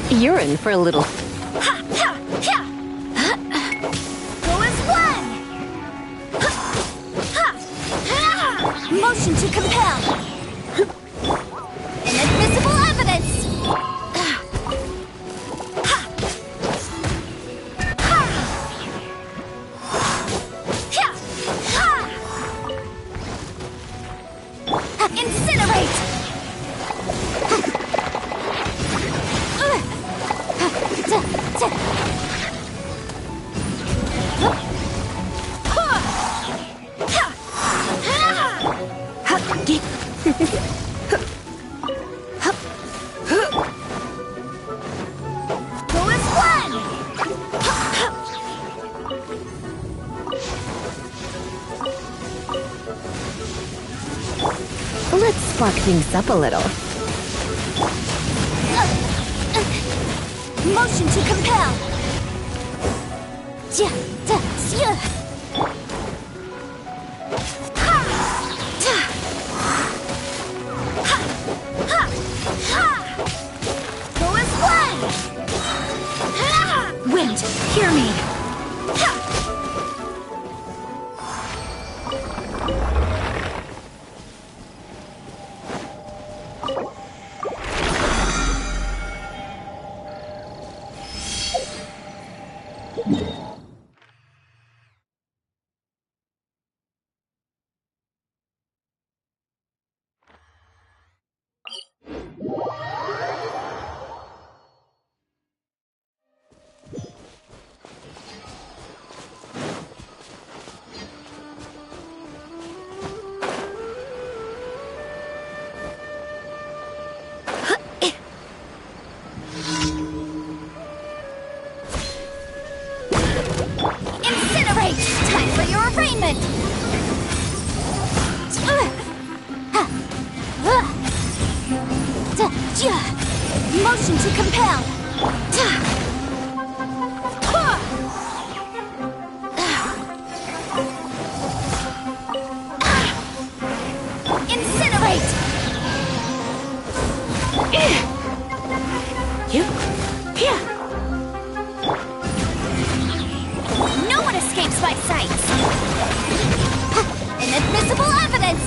You're in for a little. Go as one! Motion to compel! Inadmissible evidence! Incinerate! Go as one! Let's spark things up a little. Motion to compel! Go as one! Wind, hear me. Incinerate! Time for your arraignment! Motion to compel! Incinerate! No one escapes my sight! Inadmissible evidence!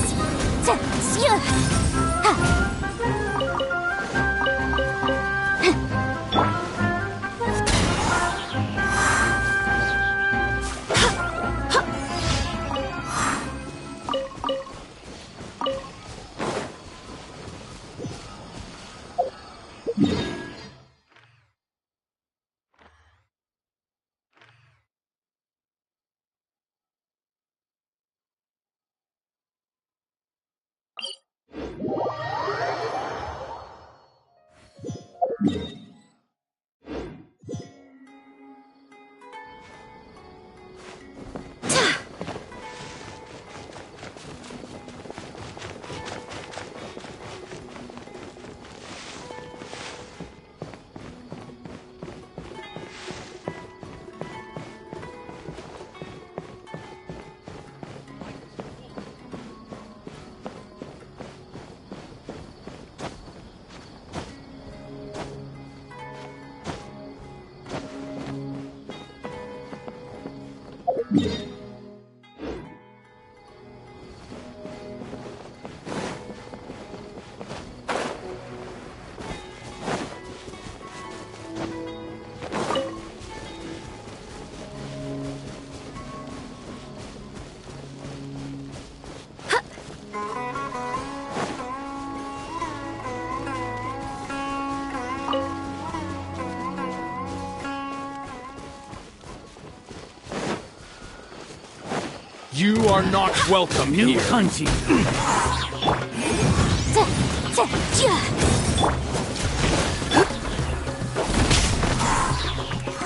You are not welcome New here. hunting.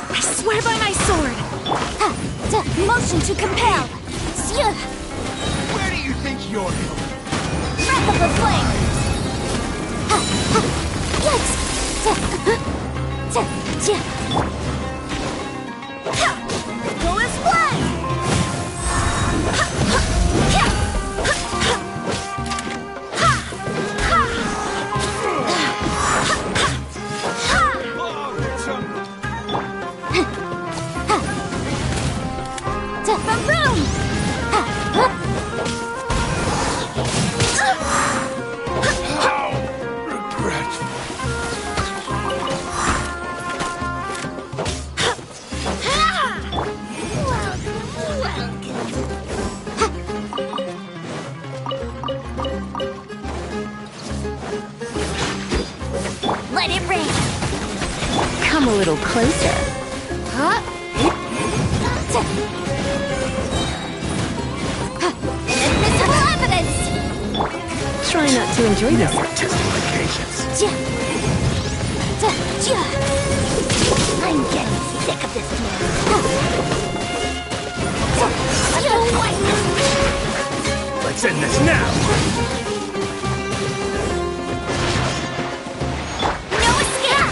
I swear by my sword! Motion to compel! Where do you think you're going? Breath of the flame! Go is flame! Let it rain! Come a little closer. Inadmissible evidence! Try not to enjoy this. Testing my patience. I'm getting sick of this man. Let's end this now. No escape!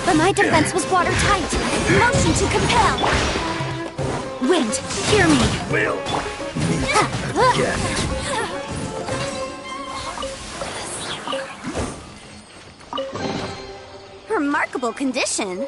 But my defense was watertight. Motion to compel. Wind, hear me. Will. Again. Remarkable condition.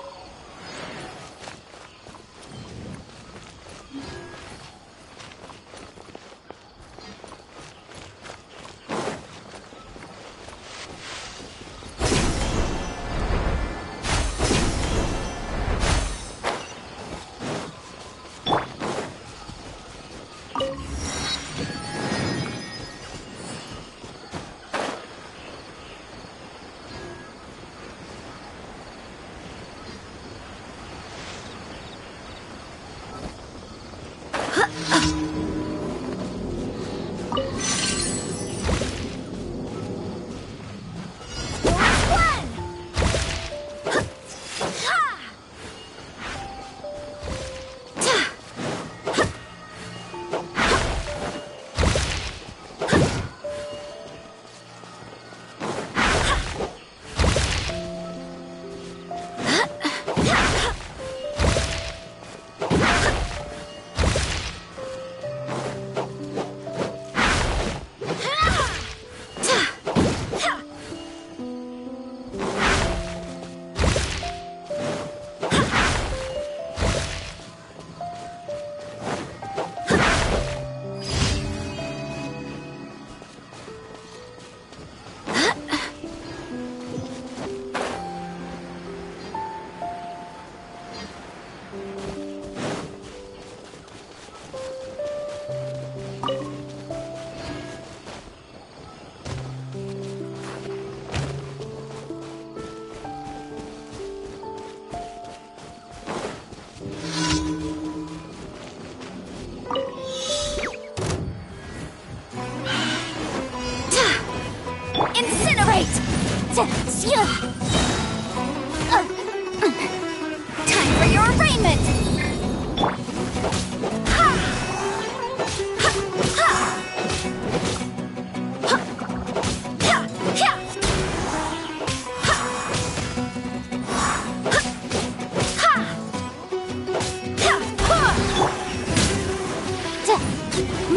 Time for your arraignment!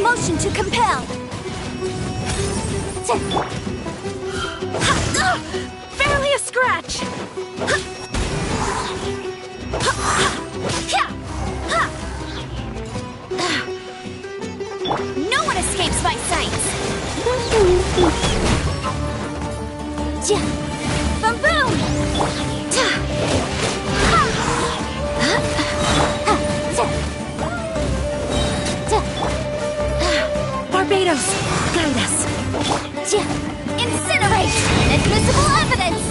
Motion to compel! Barely a scratch! No one escapes my sights! Boom boom! Barbados, guide us. Incinerate! Inadmissible evidence!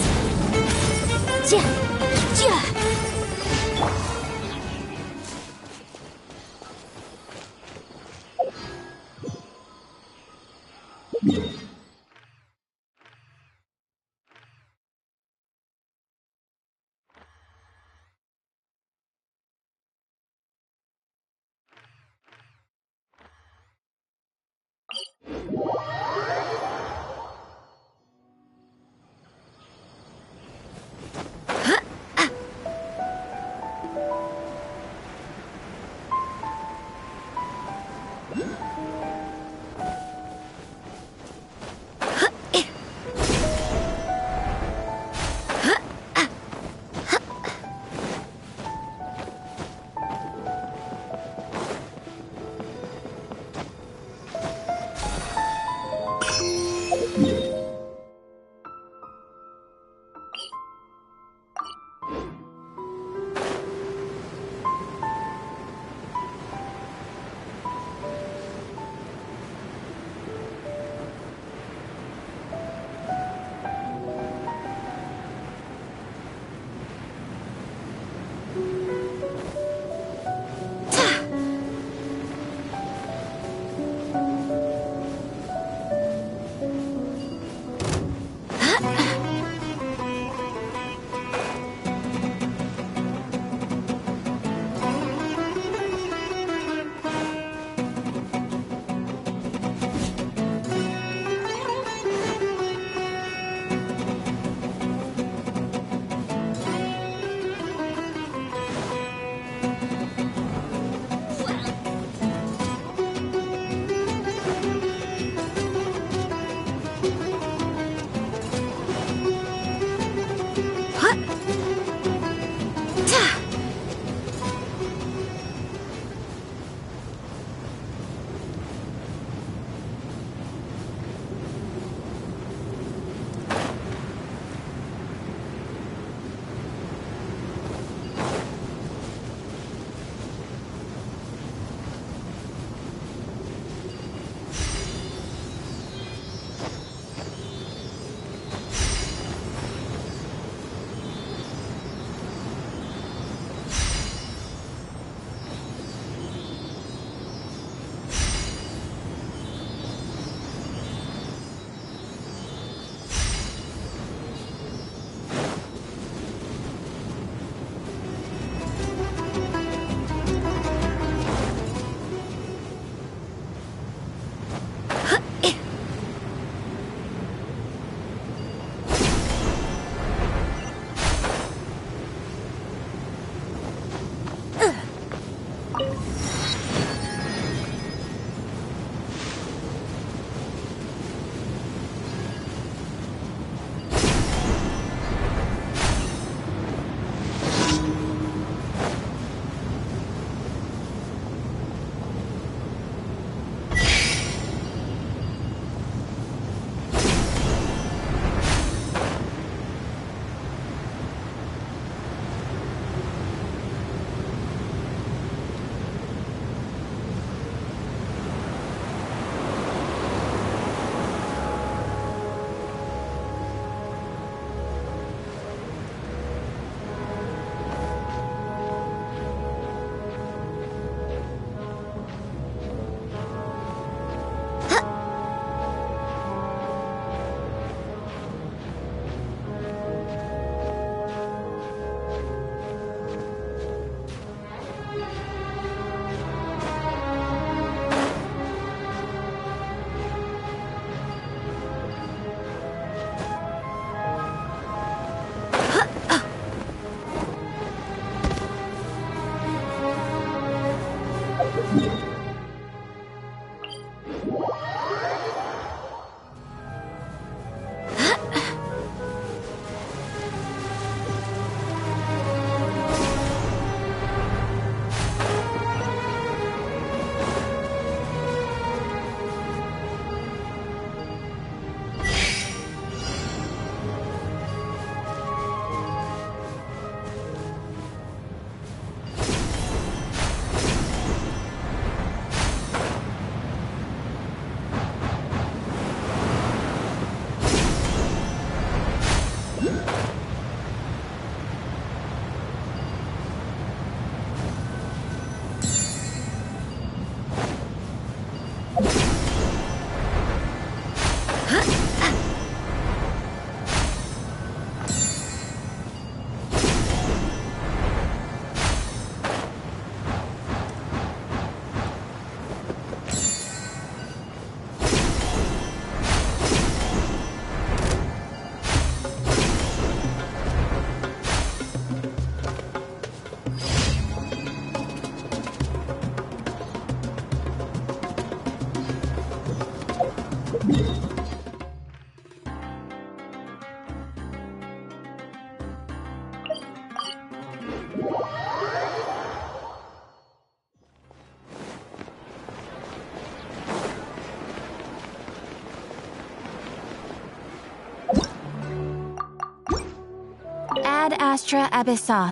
Ad Astra Abyssa.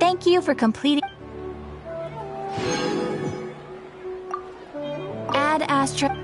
Thank you for completing. Ad Astra.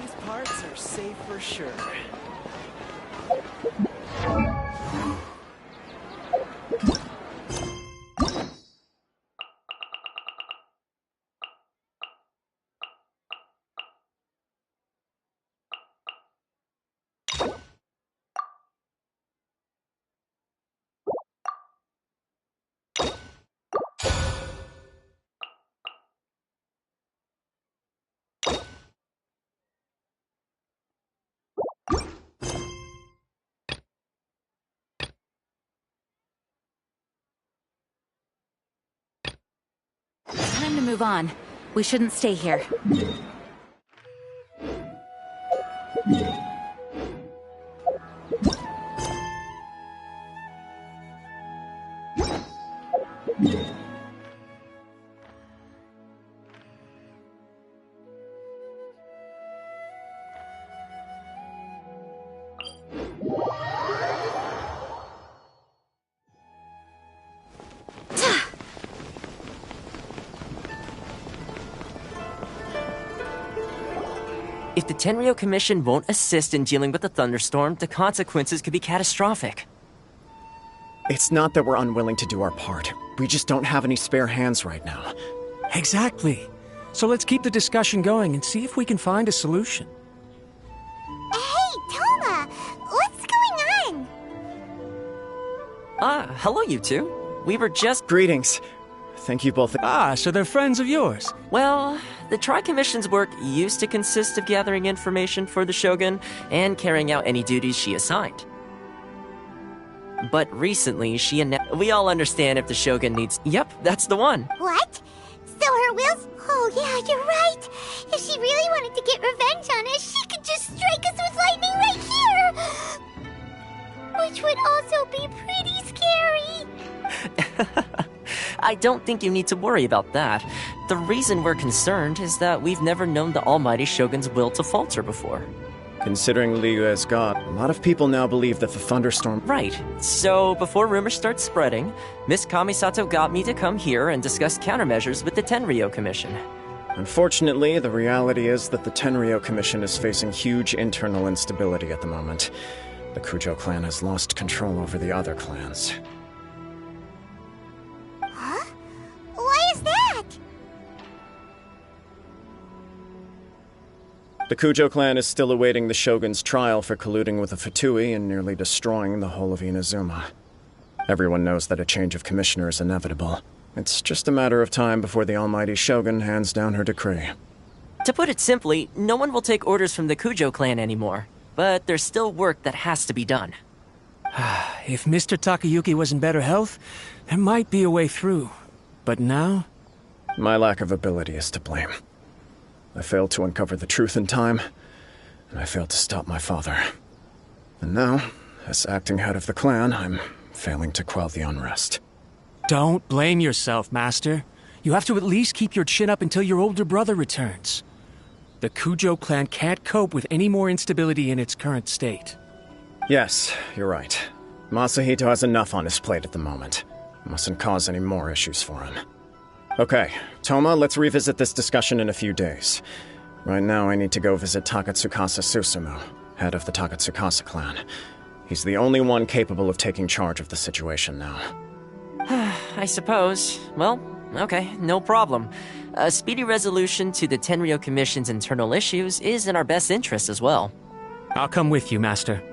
These parts are safe for sure. Time to move on. We shouldn't stay here. If the Tenryo Commission won't assist in dealing with the thunderstorm, the consequences could be catastrophic. It's not that we're unwilling to do our part. We just don't have any spare hands right now. Exactly. So let's keep the discussion going and see if we can find a solution. Hey, Toma! What's going on? Hello you two. We were just... Greetings. Thank you both. Ah, so they're friends of yours. Well, the Tri-Commission's work used to consist of gathering information for the Shogun and carrying out any duties she assigned. But recently, we all understand if the Shogun needs... Yep, that's the one. What? So her will's... Oh yeah, you're right. If she really wanted to get revenge on us, she could just strike us with lightning right here! Which would also be pretty scary. I don't think you need to worry about that. The reason we're concerned is that we've never known the Almighty Shogun's will to falter before. Considering Liu as God, a lot of people now believe that the thunderstorm... Right. So, before rumors start spreading, Miss Kamisato got me to come here and discuss countermeasures with the Tenryo Commission. Unfortunately, the reality is that the Tenryo Commission is facing huge internal instability at the moment. The Kujo clan has lost control over the other clans. The Kujo clan is still awaiting the Shogun's trial for colluding with the Fatui and nearly destroying the whole of Inazuma. Everyone knows that a change of commissioner is inevitable. It's just a matter of time before the almighty Shogun hands down her decree. To put it simply, no one will take orders from the Kujo clan anymore. But there's still work that has to be done. If Mr. Takayuki was in better health, there might be a way through. But now? My lack of ability is to blame. I failed to uncover the truth in time, and I failed to stop my father. And now, as acting head of the clan, I'm failing to quell the unrest. Don't blame yourself, Master. You have to at least keep your chin up until your older brother returns. The Kujo clan can't cope with any more instability in its current state. Yes, you're right. Masahito has enough on his plate at the moment. Mustn't cause any more issues for him. Okay, Toma, let's revisit this discussion in a few days. Right now, I need to go visit Takatsukasa Susumu, head of the Takatsukasa clan. He's the only one capable of taking charge of the situation now. I suppose. Well, okay, no problem. A speedy resolution to the Tenryo Commission's internal issues is in our best interest as well. I'll come with you, Master.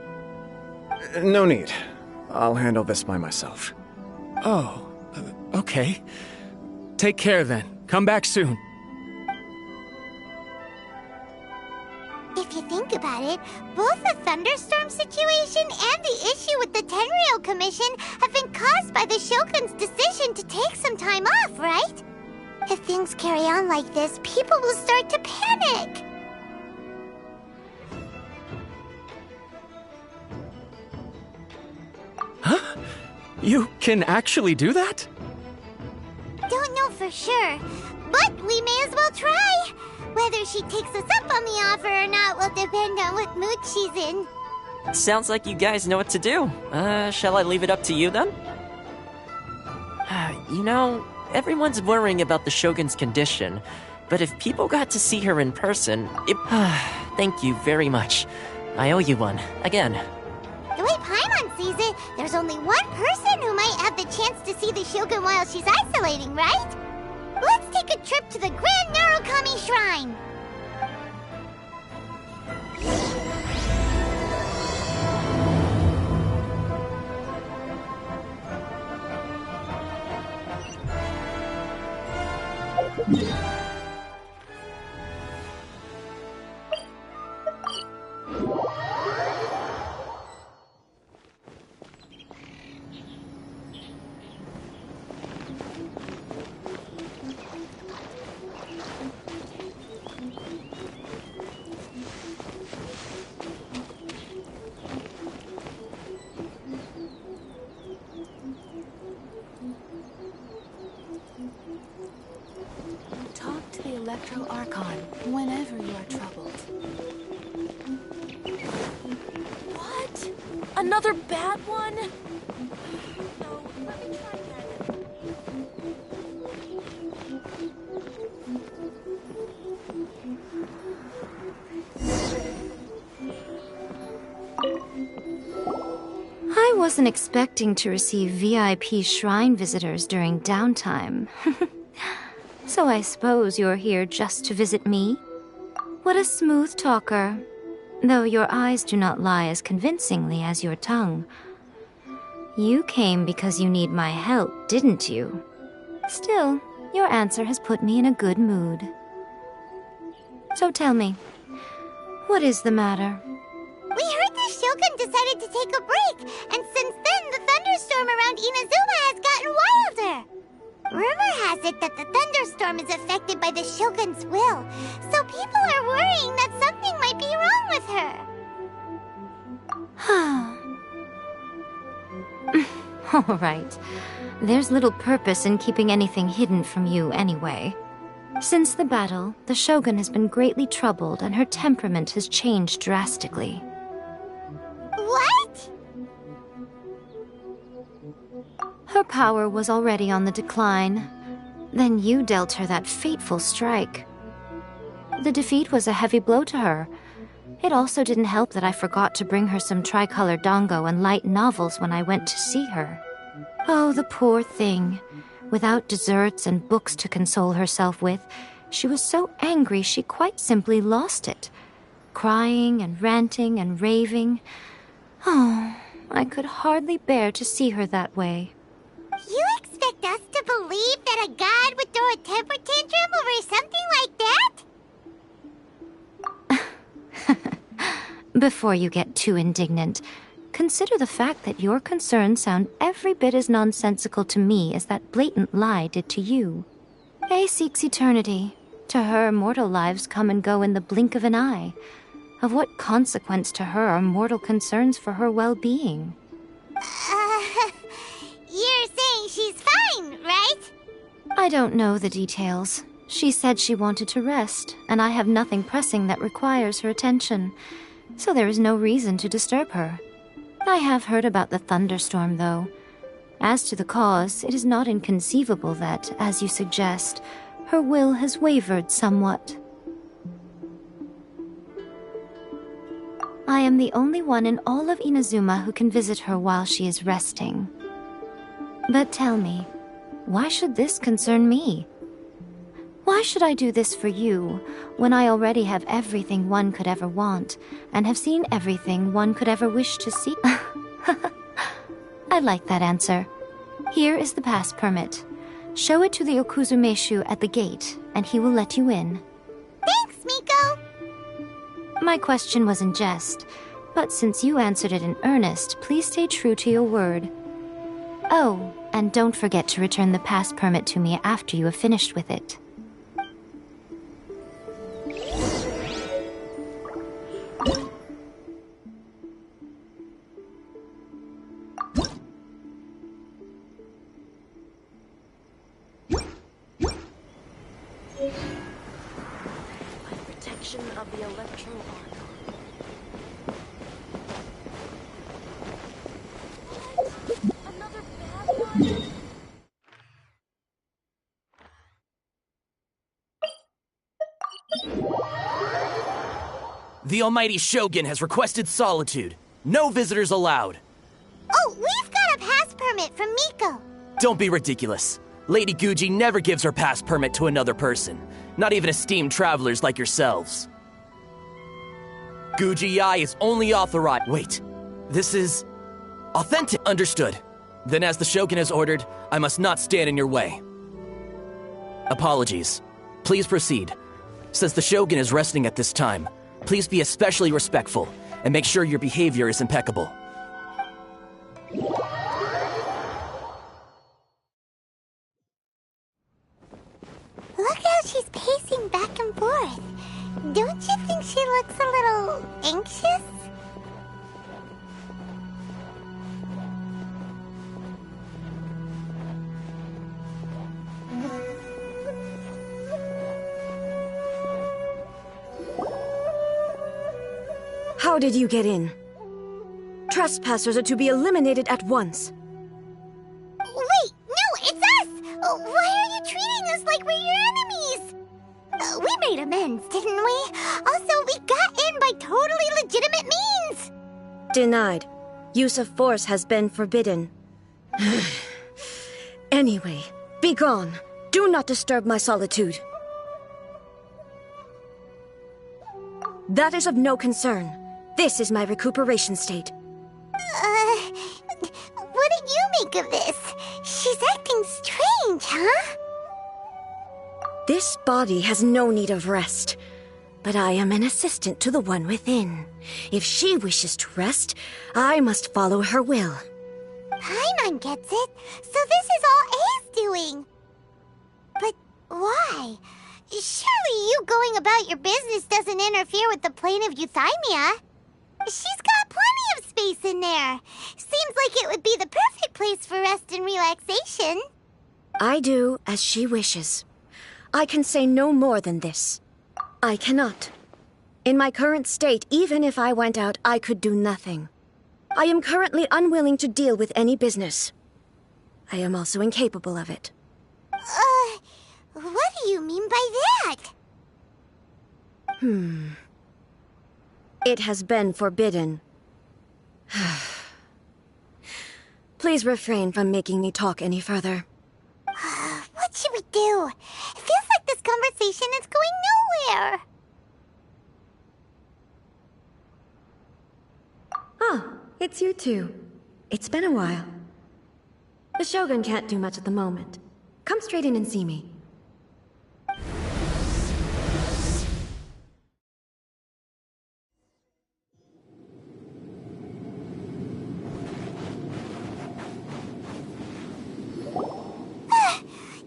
No need. I'll handle this by myself. Oh, okay. Take care then. Come back soon. If you think about it, both the thunderstorm situation and the issue with the Tenryo Commission have been caused by the Shogun's decision to take some time off, right? If things carry on like this, people will start to panic. Huh? You can actually do that? Don't know for sure, but we may as well try. Whether she takes us up on the offer or not will depend on what mood she's in. Sounds like you guys know what to do. Shall I leave it up to you then? You know, everyone's worrying about the Shogun's condition, but if people got to see her in person, it... Thank you very much. I owe you one, again. The way Paimon sees it, there's only one person who might have the chance to see the Shogun while she's isolating, right? Let's take a trip to the Grand Narukami Shrine! Talk to the Electro Archon whenever you are troubled. What? Another bad one? No, let me try again. I wasn't expecting to receive VIP shrine visitors during downtime. So I suppose you're here just to visit me? What a smooth talker. Though your eyes do not lie as convincingly as your tongue. You came because you need my help, didn't you? Still, your answer has put me in a good mood. So tell me, what is the matter? We heard the Shogun decided to take a break, and since then the thunderstorm around Inazuma has gotten wilder. Rumor has it that the thunderstorm is affected by the Shogun's will, so people are worrying that something might be wrong with her. All right. There's little purpose in keeping anything hidden from you anyway. Since the battle, the Shogun has been greatly troubled and her temperament has changed drastically. What? Her power was already on the decline. Then you dealt her that fateful strike. The defeat was a heavy blow to her. It also didn't help that I forgot to bring her some tricolor dango and light novels when I went to see her. Oh, the poor thing. Without desserts and books to console herself with, she was so angry she quite simply lost it. crying and ranting and raving. Oh, I could hardly bear to see her that way. You expect us to believe that a god would throw a temper tantrum over something like that? Before you get too indignant, consider the fact that your concerns sound every bit as nonsensical to me as that blatant lie did to you. A seeks eternity. To her, mortal lives come and go in the blink of an eye. Of what consequence to her are mortal concerns for her well-being? You're saying she's fine, right? I don't know the details. She said she wanted to rest, and I have nothing pressing that requires her attention, so there is no reason to disturb her. I have heard about the thunderstorm, though. As to the cause, it is not inconceivable that, as you suggest, her will has wavered somewhat. I am the only one in all of Inazuma who can visit her while she is resting. But tell me, why should this concern me? Why should I do this for you, when I already have everything one could ever want, and have seen everything one could ever wish to see? I like that answer. Here is the pass permit. Show it to the Okuzumeshu at the gate, and he will let you in. Thanks, Miko! My question was in jest, but since you answered it in earnest, please stay true to your word. Oh, and don't forget to return the pass permit to me after you have finished with it. Protection of the electro arc. Another bad one. The Almighty Shogun has requested solitude. No visitors allowed. Oh, we've got a pass permit from Miko. Don't be ridiculous. Lady Guji never gives her pass permit to another person, not even esteemed travelers like yourselves. Guji-ai is only authorized— Wait, this is authentic. Understood. Then as the Shogun has ordered, I must not stand in your way. Apologies. Please proceed. Since the Shogun is resting at this time, please be especially respectful and make sure your behavior is impeccable. Look how she's pacing back and forth. Don't you think she looks a little anxious? How did you get in? Trespassers are to be eliminated at once. Wait, no, it's us! Why are you treating us like we're your enemies? We made amends, didn't we? Also, we got in by totally legitimate means! Denied. Use of force has been forbidden. Anyway, be gone. Do not disturb my solitude. That is of no concern. This is my recuperation state. What do you make of this? She's acting strange, huh? This body has no need of rest, but I am an assistant to the one within. If she wishes to rest, I must follow her will. Paimon gets it, so this is all A's doing. But why? Surely you going about your business doesn't interfere with the plane of Euthymia. She's got plenty of space in there. Seems like it would be the perfect place for rest and relaxation. I do as she wishes. I can say no more than this. I cannot. In my current state, even if I went out, I could do nothing. I am currently unwilling to deal with any business. I am also incapable of it. What do you mean by that? It has been forbidden. Please refrain from making me talk any further. What should we do? It feels like this conversation is going nowhere. Ah, it's you two. It's been a while. The Shogun can't do much at the moment. Come straight in and see me.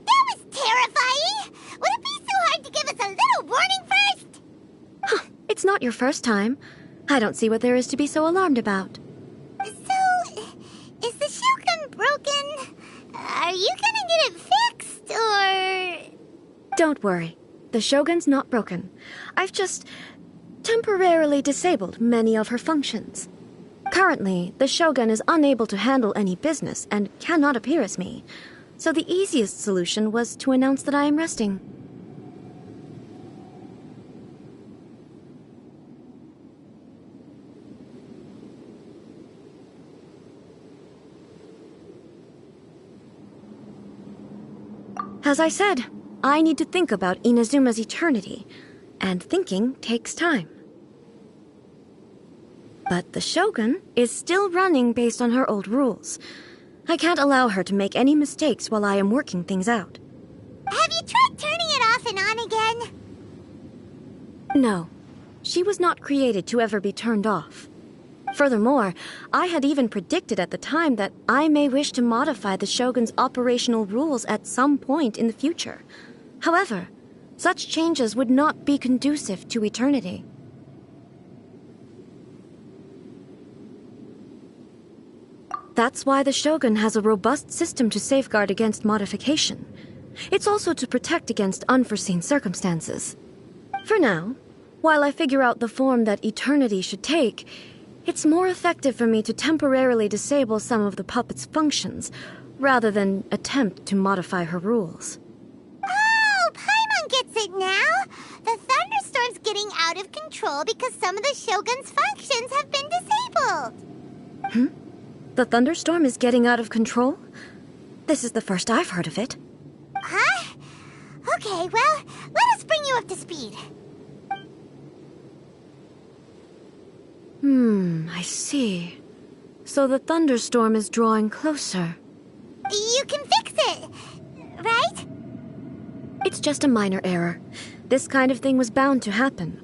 That was terrifying! Would it be so hard to give us a little warning first? It's not your first time. I don't see what there is to be so alarmed about. So, is the Shogun broken? Are you gonna get it fixed, or...? Don't worry. The Shogun's not broken. I've just temporarily disabled many of her functions. Currently, the Shogun is unable to handle any business and cannot appear as me. So the easiest solution was to announce that I am resting. As I said, I need to think about Inazuma's eternity, and thinking takes time. But the Shogun is still running based on her old rules. I can't allow her to make any mistakes while I am working things out. Have you tried turning it off and on again? No, she was not created to ever be turned off. Furthermore, I had even predicted at the time that I may wish to modify the Shogun's operational rules at some point in the future. However, such changes would not be conducive to eternity. That's why the Shogun has a robust system to safeguard against modification. It's also to protect against unforeseen circumstances. For now, while I figure out the form that eternity should take, it's more effective for me to temporarily disable some of the puppet's functions, rather than attempt to modify her rules. Oh, Paimon gets it now! The thunderstorm's getting out of control because some of the Shogun's functions have been disabled. The thunderstorm is getting out of control? This is the first I've heard of it. Huh? Okay, well, let us bring you up to speed. I see. So the thunderstorm is drawing closer. You can fix it, right? It's just a minor error. This kind of thing was bound to happen.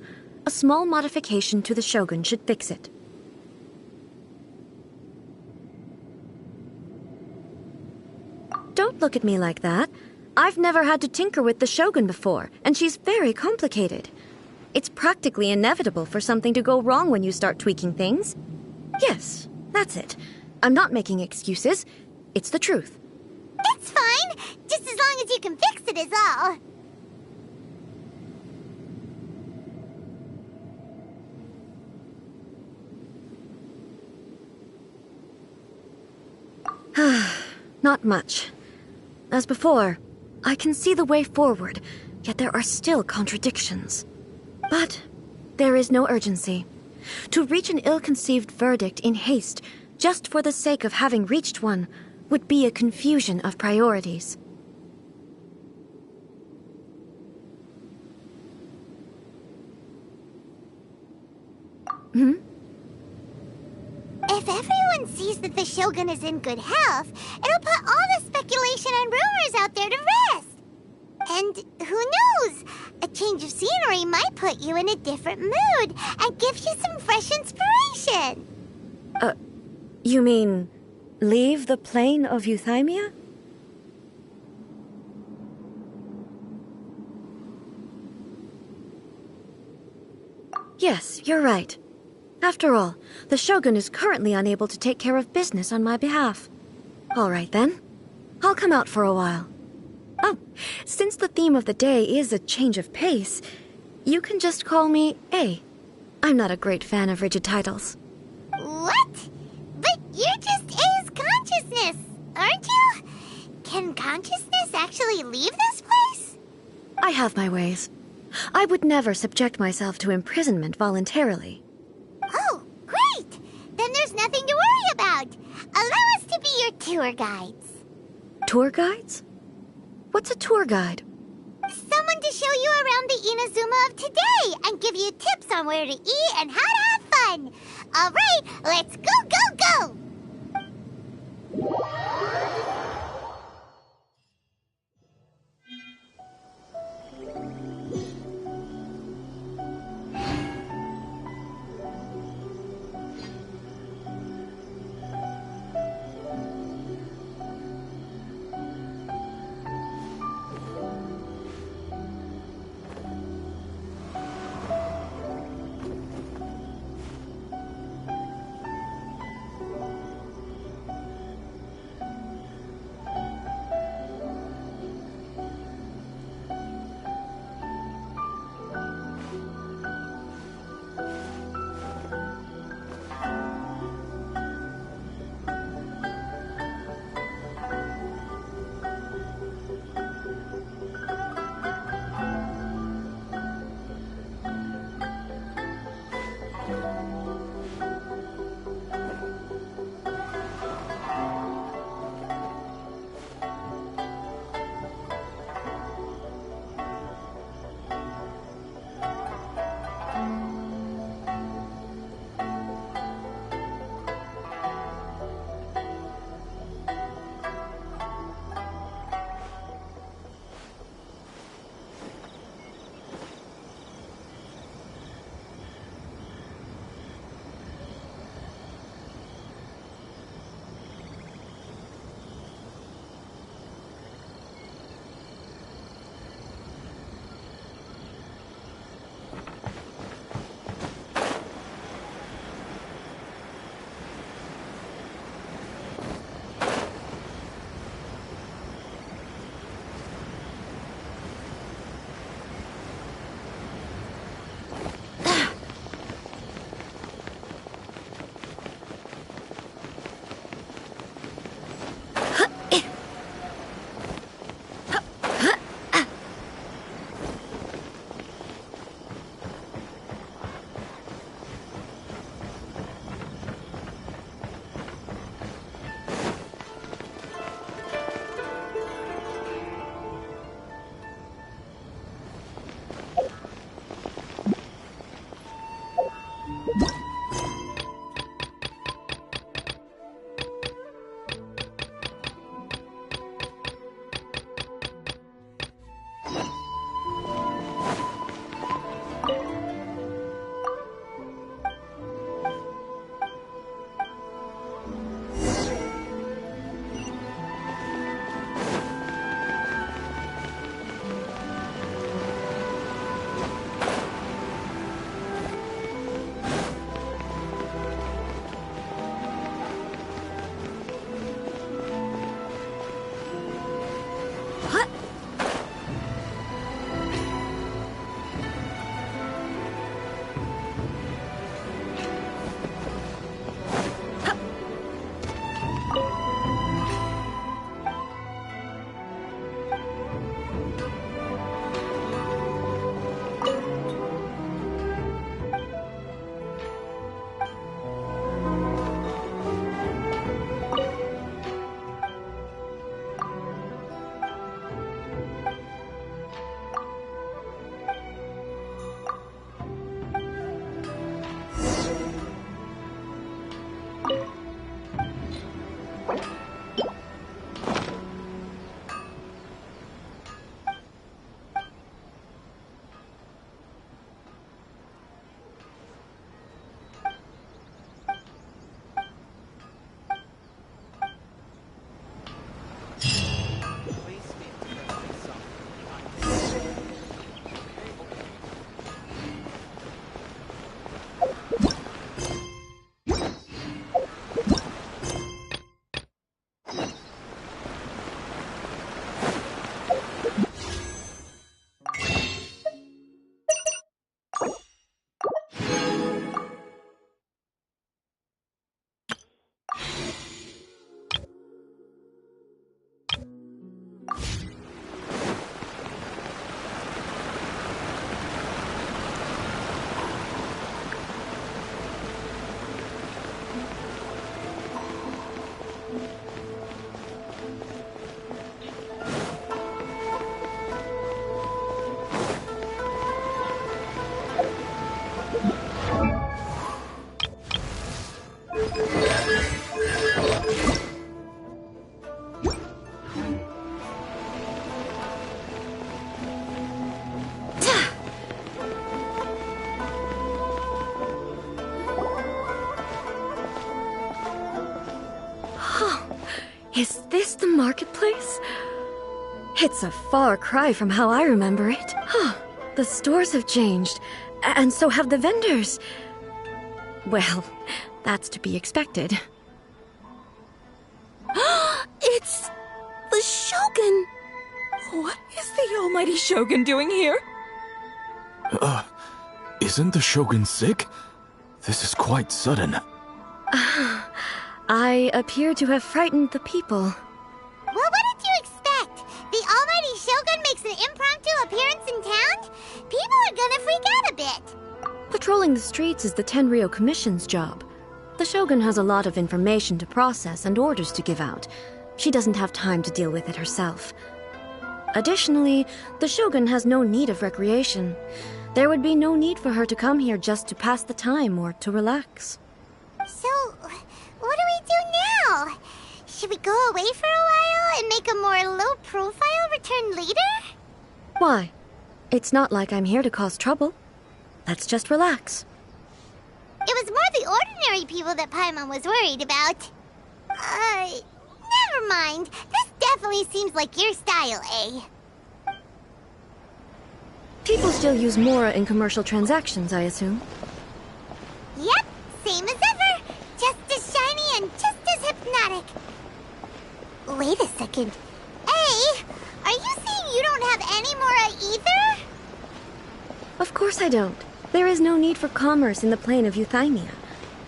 A small modification to the Shogun should fix it. Don't look at me like that. I've never had to tinker with the Shogun before, and she's very complicated. It's practically inevitable for something to go wrong when you start tweaking things. Yes, that's it. I'm not making excuses. It's the truth. It's fine, just as long as you can fix it is all. Not much. As before, I can see the way forward, yet there are still contradictions. But there is no urgency. To reach an ill-conceived verdict in haste, just for the sake of having reached one, would be a confusion of priorities. If everyone sees that the Shogun is in good health, it'll put all the speculation and rumors out there to rest. And who knows? A change of scenery might put you in a different mood and give you some fresh inspiration. You mean, leave the plane of euthymia? Yes, you're right. After all, the Shogun is currently unable to take care of business on my behalf. All right then. I'll come out for a while. Oh, since the theme of the day is a change of pace, you can just call me A. I'm not a great fan of rigid titles. What? But you're just A's consciousness, aren't you? Can consciousness actually leave this place? I have my ways. I would never subject myself to imprisonment voluntarily. Oh, great! Then there's nothing to worry about. Allow us to be your tour guides. Tour guides? What's a tour guide? Someone to show you around the Inazuma of today and give you tips on where to eat and how to have fun. All right, let's go, go, go! Is this the marketplace? It's a far cry from how I remember it. The stores have changed, and so have the vendors. Well, that's to be expected. It's the Shogun! What is the almighty Shogun doing here? Isn't the Shogun sick? This is quite sudden. I appear to have frightened the people. Well, what did you expect? The almighty Shogun makes an impromptu appearance in town? People are gonna freak out a bit. Patrolling the streets is the Tenryou Commission's job. The Shogun has a lot of information to process and orders to give out. She doesn't have time to deal with it herself. Additionally, the Shogun has no need of recreation. There would be no need for her to come here just to pass the time or to relax. So, what do we do now? Should we go away for a while and make a more low-profile return later? Why? It's not like I'm here to cause trouble. Let's just relax. It was more the ordinary people that Paimon was worried about. Never mind. This definitely seems like your style, eh? People still use Mora in commercial transactions, I assume. Yep, same as ever. Just as shiny and just as hypnotic. Wait a second. Hey, are you saying you don't have any Mora either? Of course I don't. There is no need for commerce in the plane of Euthymia.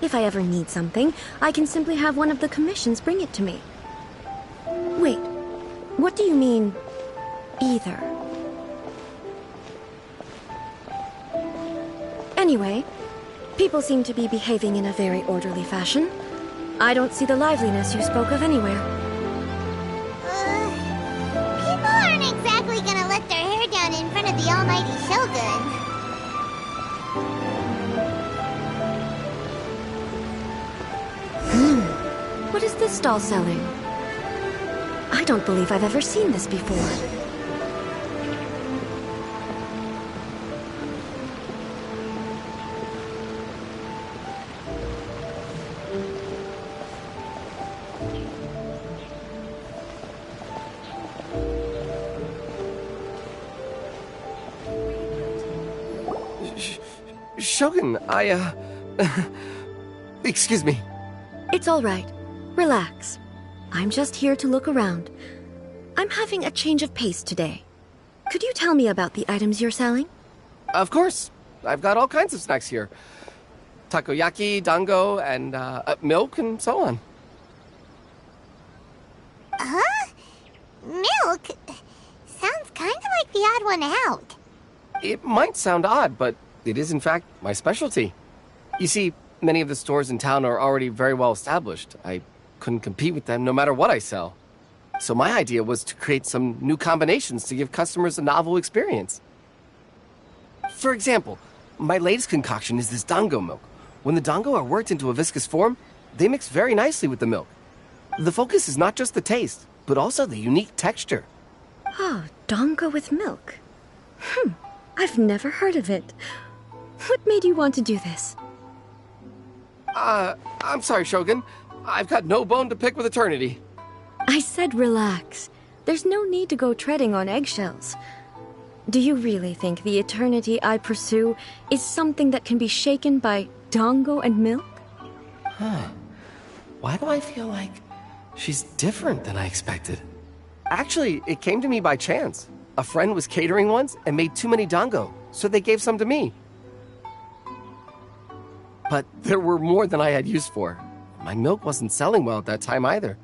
If I ever need something, I can simply have one of the commissions bring it to me. Wait, what do you mean, either? Anyway, people seem to be behaving in a very orderly fashion. I don't see the liveliness you spoke of anywhere. People aren't exactly gonna let their hair down in front of the almighty Shogun. What is this stall selling? I don't believe I've ever seen this before. Shogun, excuse me. It's all right. Relax. I'm just here to look around. I'm having a change of pace today. Could you tell me about the items you're selling? Of course. I've got all kinds of snacks here. Takoyaki, dango, and milk, and so on. Huh? Milk? Sounds kind of like the odd one out. It might sound odd, but it is in fact my specialty. You see, many of the stores in town are already very well established. I couldn't compete with them no matter what I sell. So my idea was to create some new combinations to give customers a novel experience. For example, my latest concoction is this dango milk. When the dango are worked into a viscous form, they mix very nicely with the milk. The focus is not just the taste, but also the unique texture. Oh, dango with milk. I've never heard of it. What made you want to do this? I'm sorry, Shogun. I've got no bone to pick with eternity. I said relax. There's no need to go treading on eggshells. Do you really think the eternity I pursue is something that can be shaken by dango and milk? Why do I feel like she's different than I expected? Actually, it came to me by chance. A friend was catering once and made too many dango, so they gave some to me. But there were more than I had use for. My milk wasn't selling well at that time either,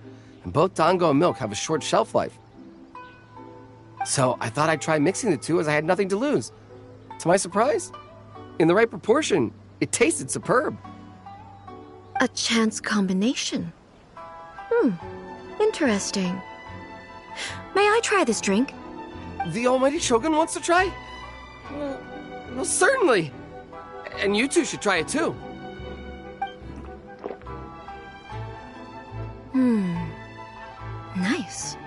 and both dango and milk have a short shelf life. So I thought I'd try mixing the two as I had nothing to lose. To my surprise, in the right proportion, it tasted superb. A chance combination. Interesting. May I try this drink? The almighty Shogun wants to try? Well, certainly. And you two should try it too. Nice.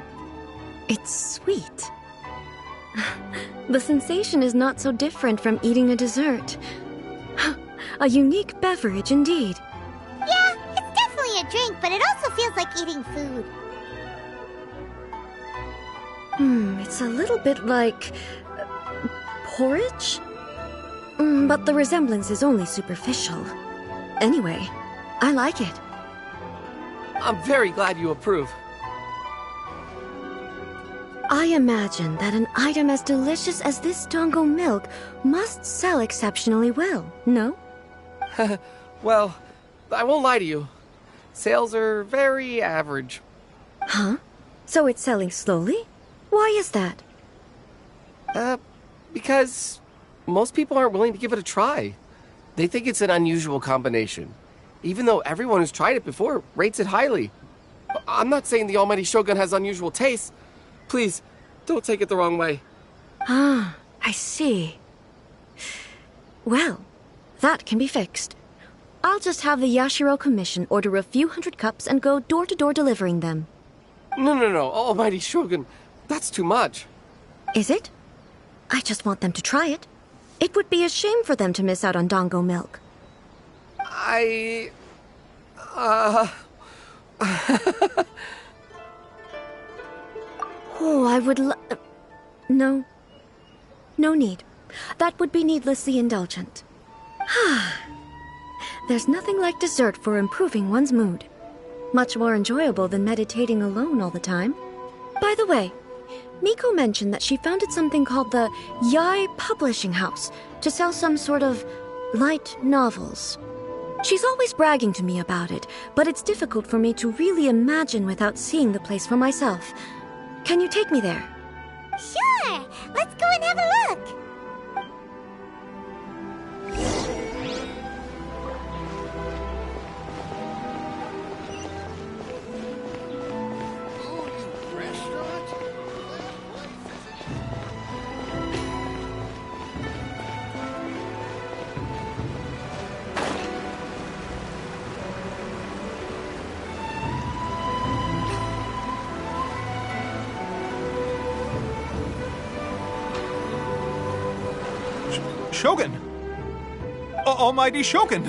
It's sweet. The sensation is not so different from eating a dessert. A unique beverage indeed. Yeah, it's definitely a drink, but it also feels like eating food. It's a little bit like... porridge? But the resemblance is only superficial. Anyway, I like it. I'm very glad you approve. I imagine that an item as delicious as this Dongo milk must sell exceptionally well, no? Well, I won't lie to you. Sales are very average. Huh? So it's selling slowly? Why is that? Because most people aren't willing to give it a try. They think it's an unusual combination, even though everyone who's tried it before rates it highly. I'm not saying the Almighty Shogun has unusual tastes. Please, don't take it the wrong way. Ah, I see. Well, that can be fixed. I'll just have the Yashiro Commission order a few hundred cups and go door-to-door delivering them. No, Almighty Shogun, that's too much. Is it? I just want them to try it. It would be a shame for them to miss out on Dongo milk. Oh, I would No. No need. That would be needlessly indulgent. There's nothing like dessert for improving one's mood. Much more enjoyable than meditating alone all the time. By the way, Miko mentioned that she founded something called the Yai Publishing House to sell some sort of light novels. She's always bragging to me about it, but it's difficult for me to really imagine without seeing the place for myself. Can you take me there? Sure! Let's go and have a look! Shogun! Almighty Shogun!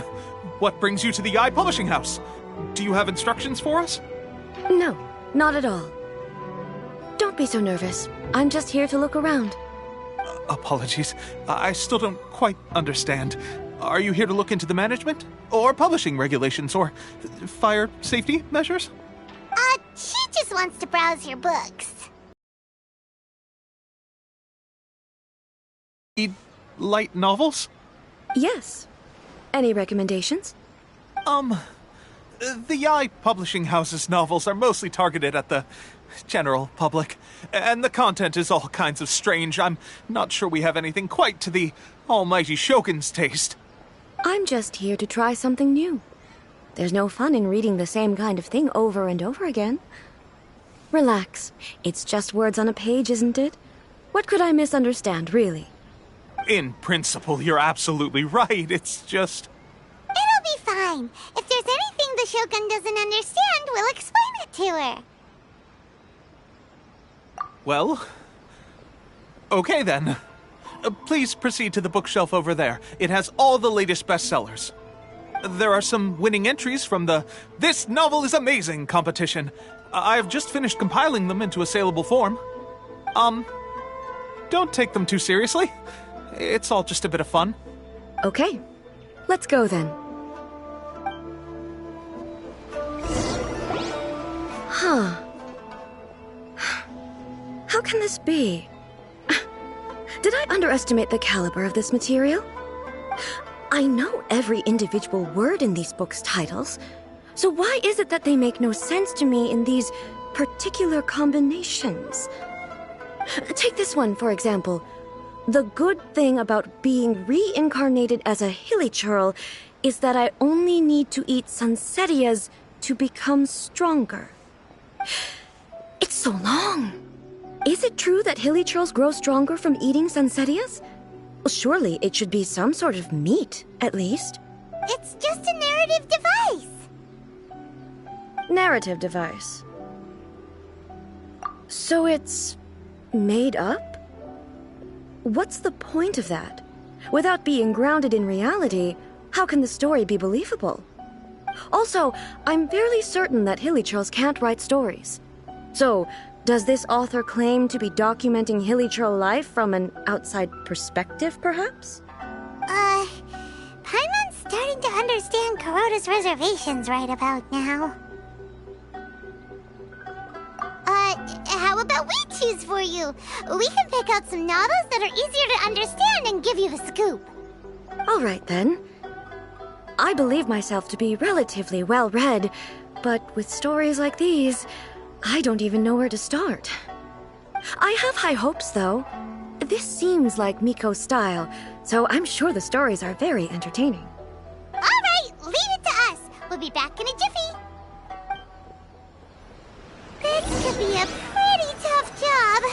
What brings you to the Eye Publishing House? Do you have instructions for us? No, not at all. Don't be so nervous. I'm just here to look around. Apologies. I still don't quite understand. Are you here to look into the management? Or publishing regulations? Or fire safety measures? She just wants to browse your books. Light novels? Yes. Any recommendations? The Yai Publishing House's novels are mostly targeted at the general public, and the content is all kinds of strange. I'm not sure we have anything quite to the Almighty Shogun's taste. I'm just here to try something new. There's no fun in reading the same kind of thing over and over again. Relax. It's just words on a page, isn't it? What could I misunderstand, really? In principle, you're absolutely right. It's just... It'll be fine. If there's anything the Shogun doesn't understand, we'll explain it to her. Well... okay then. Please proceed to the bookshelf over there. It has all the latest bestsellers. There are some winning entries from the This Novel is Amazing competition. I've just finished compiling them into a saleable form. Don't take them too seriously. It's all just a bit of fun. Okay. Let's go then. Huh. How can this be? Did I underestimate the caliber of this material? I know every individual word in these books' titles, so why is it that they make no sense to me in these particular combinations? Take this one, for example. The good thing about being reincarnated as a hilly churl is that I only need to eat sunsettias to become stronger. It's so long. Is it true that hilly churls grow stronger from eating sunsettias? Well, surely it should be some sort of meat, at least. It's just a narrative device. Narrative device. So it's made up? What's the point of that? Without being grounded in reality, how can the story be believable? Also, I'm fairly certain that hilly churls can't write stories. So, Does this author claim to be documenting Hilichurl life from an outside perspective, perhaps? Paimon's starting to understand Kuroda's reservations right about now. How about we choose for you? We can pick out some novels that are easier to understand and give you the scoop. All right, then. I believe myself to be relatively well-read, but with stories like these, I don't even know where to start. I have high hopes, though. This seems like Miko's style, so I'm sure the stories are very entertaining. All right, leave it to us. We'll be back in a jiffy. This could be a pretty tough job.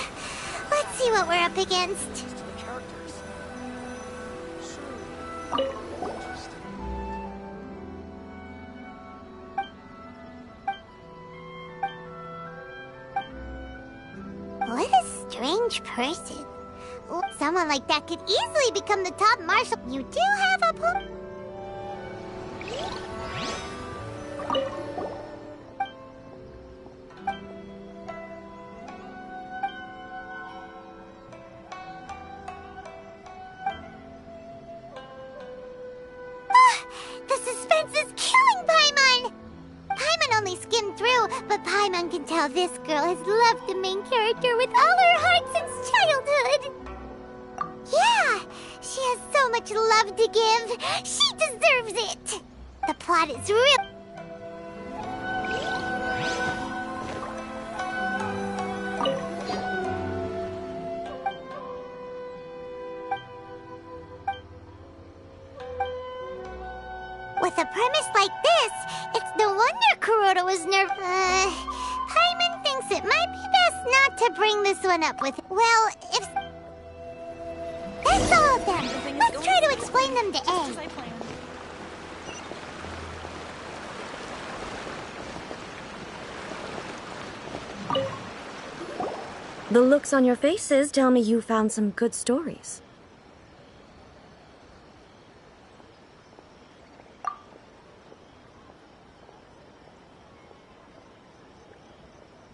Let's see what we're up against. What a strange person. Someone like that could easily become the top marshal. You do have a point. The suspense is killing Paimon! Paimon only skimmed through, but Paimon can tell this girl has loved the main character with all her heart since childhood. Yeah, she has so much love to give. She deserves it. The plot is real. With a premise like this, it's no wonder Kuroda was nervous. Paimon thinks it might be best not to bring this one up with. Well, if. That's all of them. Let's try to explain them to A. The looks on your faces tell me you found some good stories.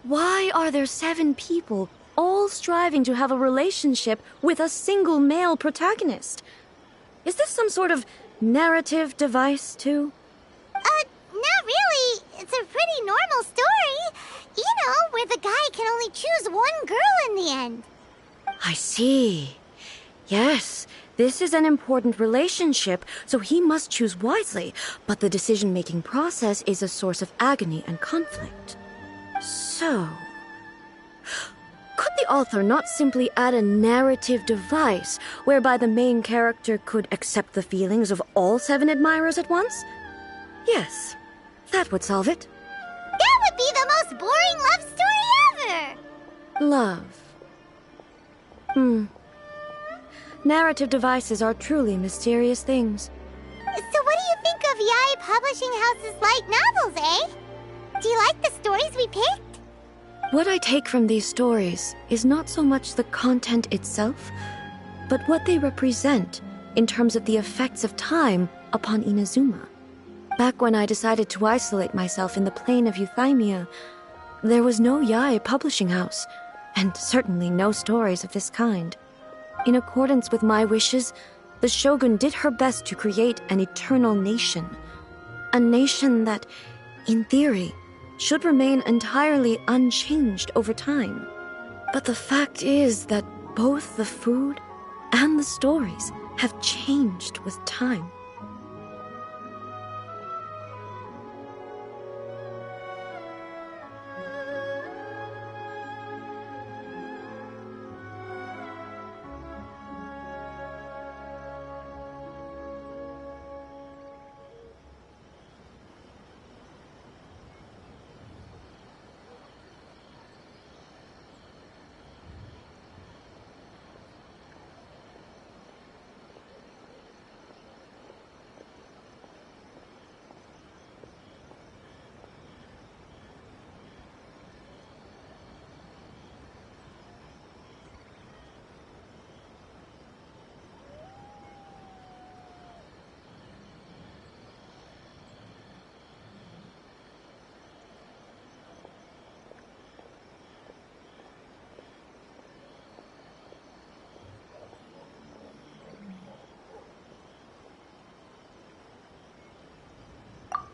Why are there 7 people, all striving to have a relationship with a single male protagonist? Is this some sort of narrative device, too? Not really. It's a pretty normal story. You know, where the guy can only choose one girl in the end. I see. Yes, this is an important relationship, so he must choose wisely, but the decision-making process is a source of agony and conflict. So, could the author not simply add a narrative device whereby the main character could accept the feelings of all 7 admirers at once? Yes, that would solve it. That would be the most boring love story ever! Love. Narrative devices are truly mysterious things. So what do you think of Yae Publishing House's light novels, eh? Do you like the stories we picked? What I take from these stories is not so much the content itself, but what they represent in terms of the effects of time upon Inazuma. Back when I decided to isolate myself in the plain of Euthymia, there was no Yae Publishing House, and certainly no stories of this kind. In accordance with my wishes, the Shogun did her best to create an eternal nation. A nation that, in theory, should remain entirely unchanged over time. But the fact is that both the food and the stories have changed with time.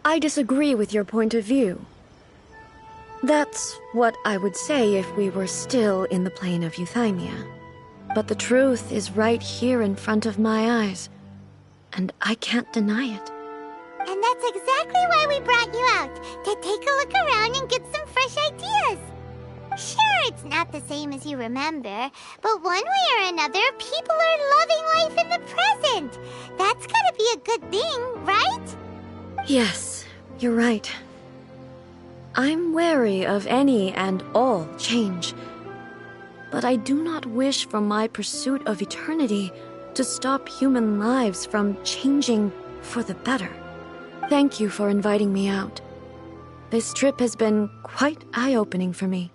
I disagree with your point of view. That's what I would say if we were still in the plane of euthymia. But the truth is right here in front of my eyes, and I can't deny it. And that's exactly why we brought you out, to take a look around and get some fresh ideas. Sure, it's not the same as you remember, but one way or another, people are loving life in the present. That's gotta be a good thing, right? Yes, you're right. I'm wary of any and all change, but I do not wish for my pursuit of eternity to stop human lives from changing for the better. Thank you for inviting me out. This trip has been quite eye-opening for me.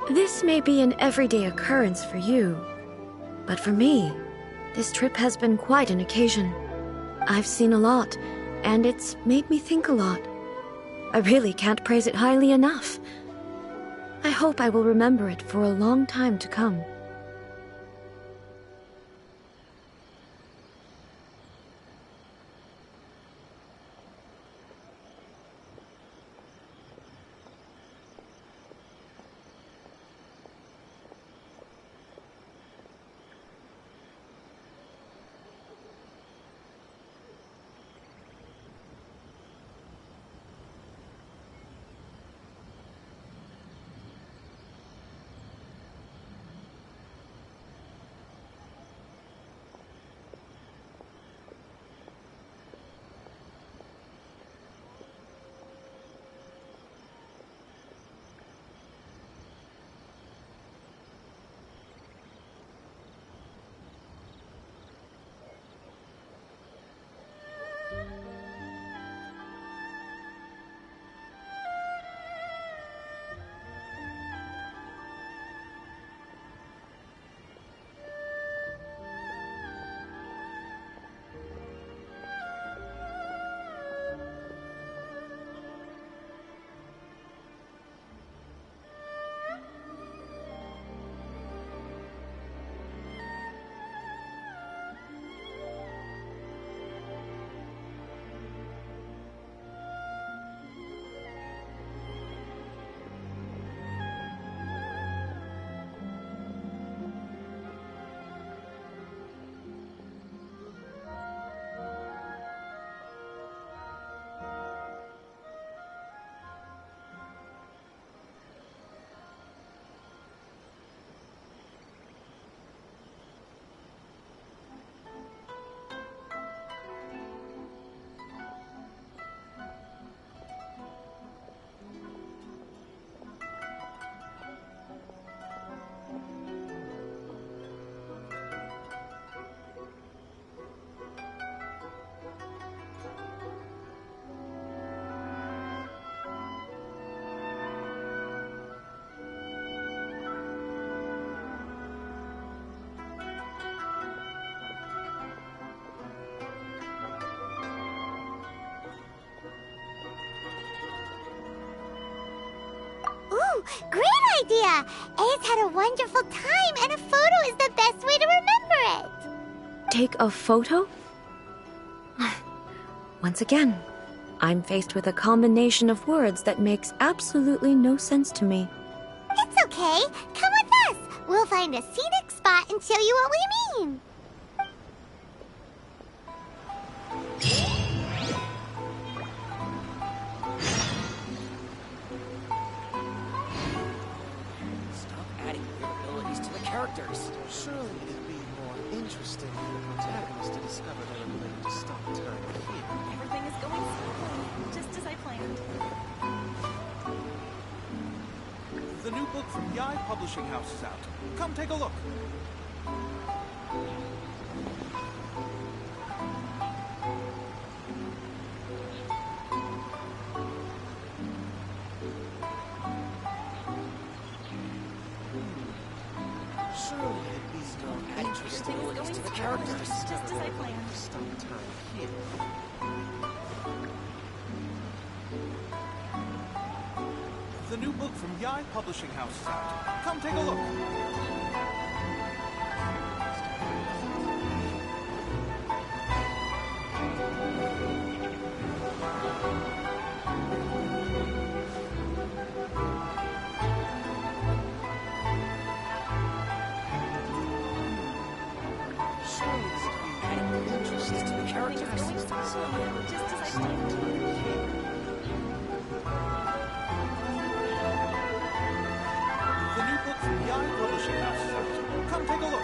This may be an everyday occurrence for you, but for me, this trip has been quite an occasion. I've seen a lot, and it's made me think a lot. I really can't praise it highly enough. I hope I will remember it for a long time to come. Great idea! Ace had a wonderful time, and a photo is the best way to remember it. Take a photo? Once again, I'm faced with a combination of words that makes absolutely no sense to me. It's okay. Come with us. We'll find a scenic spot and show you what we mean. Stop adding weird abilities to the characters. Surely it'd be more interesting for the protagonist to discover their ability to stop time here. Everything is going smoothly, just as I planned. The new book from Yai Publishing House is out. Come take a look. Surely it'd be more interesting Everything is going to the smoothly, characters. just as I planned. Stop time here. The new book from Yai Publishing House is out. Come take a look. Surely it'd be more interesting to the characters. Just as I planned. The new book from Yai Publishing House is out. Come take a look.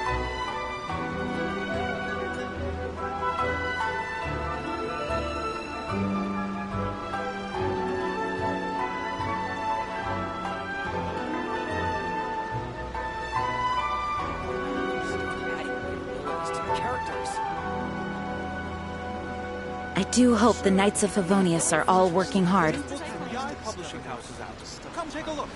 I do hope the Knights of Favonius are all working hard. The new book from Yai Publishing House is out. Come take a look.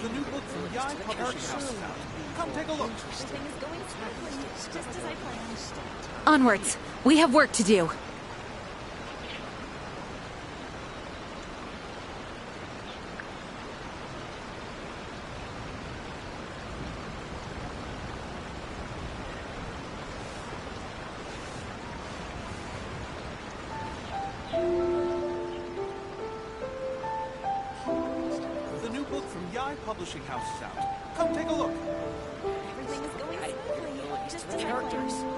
The new book from Yai Publishing House is out. Come take a look. Everything is going smoothly, just as I planned. Onwards! We have work to do. The new book from Yai Publishing House is out. Come take a look. Everything is going smoothly, just as I Characters. planned.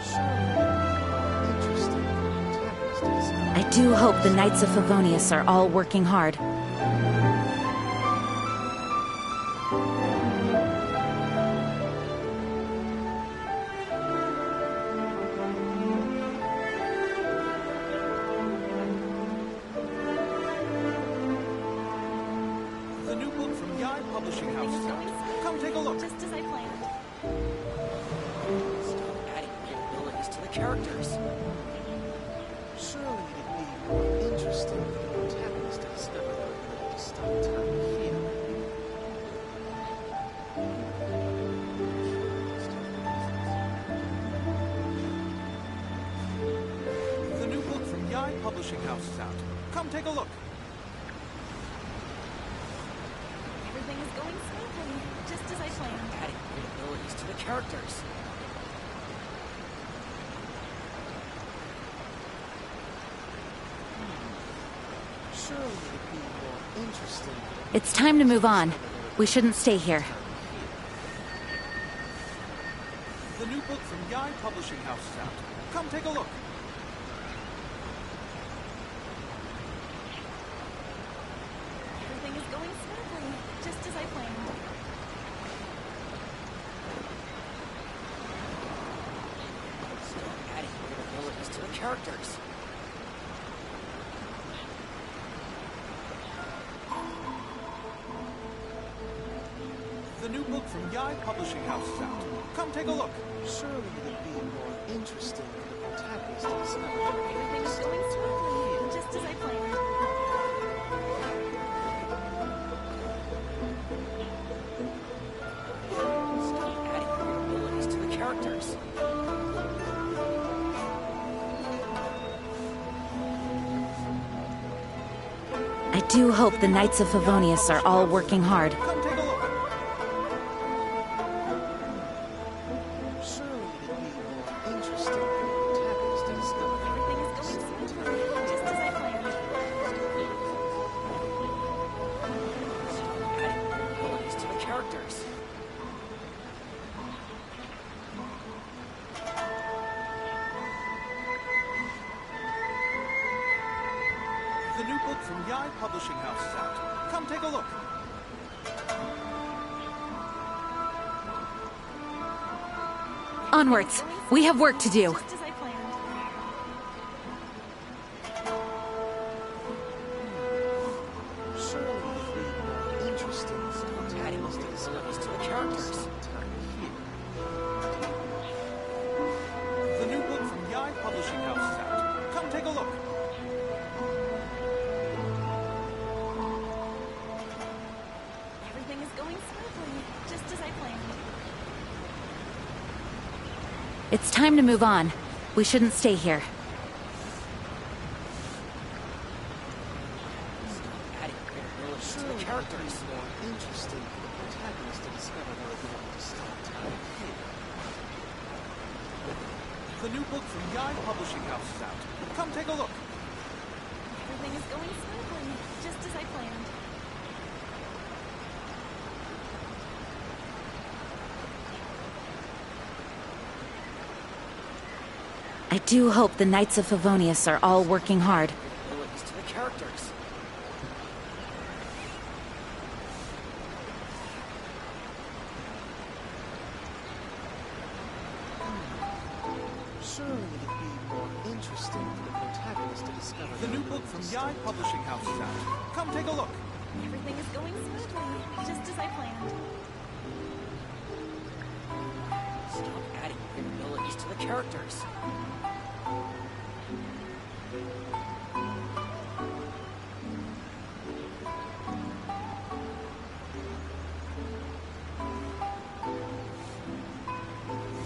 Surely it'd be more interesting for the protagonist to discover. I do hope the Knights of Favonius are all working hard. The new book from Yai Publishing House is out. Come take a look. Just as I planned. Stop adding weird abilities to the characters. Surely it'd be more interesting for the protagonist to discover their ability to stop time here. The new book from Yai Publishing House is out. Come take a look. Everything is going smoothly, just as I planned. Adding weird abilities to the characters. Surely it'd be more interesting for It's time to move on. We shouldn't stay here. The new book from Yai Publishing House is out. Come take a look. Everything is going smoothly, just as I planned. Stop adding weird abilities to the characters. The new book from Yai Publishing House is out. Come take a look. surely it'd be more interesting for the protagonist to discover. Everything is going smoothly, just as I planned. Stop adding your abilities to the characters. I do hope the Knights of Favonius are all working hard. Come take a look. Surely it'd be more interesting for the protagonist to discover. Everything is going smoothly, just as I planned. Stop adding your abilities to the characters. The new book from Yai Publishing House is out. Come take a look. Onwards! We have work to do. Just as I planned. Surely it'd be more interesting for the protagonist to discover To the characters. sometime here. The new book from Yai Publishing House is out. Come take a look. Everything is going smoothly, just as I planned. It's time to move on. We shouldn't stay here. Adding your abilities to the Surely it'd characters. be more interesting for the protagonist to discover their ability to stop time here. The new book from Yai Publishing House is out. Come take a look. Everything is going smoothly, just as I planned. I do hope the Knights of Favonius are all working hard. Abilities to the characters. Surely it'd be more interesting for the protagonist to discover. The new book from Yai Publishing House is out. Come take a look. Everything is going smoothly, just as I planned. Stop adding your abilities to the characters.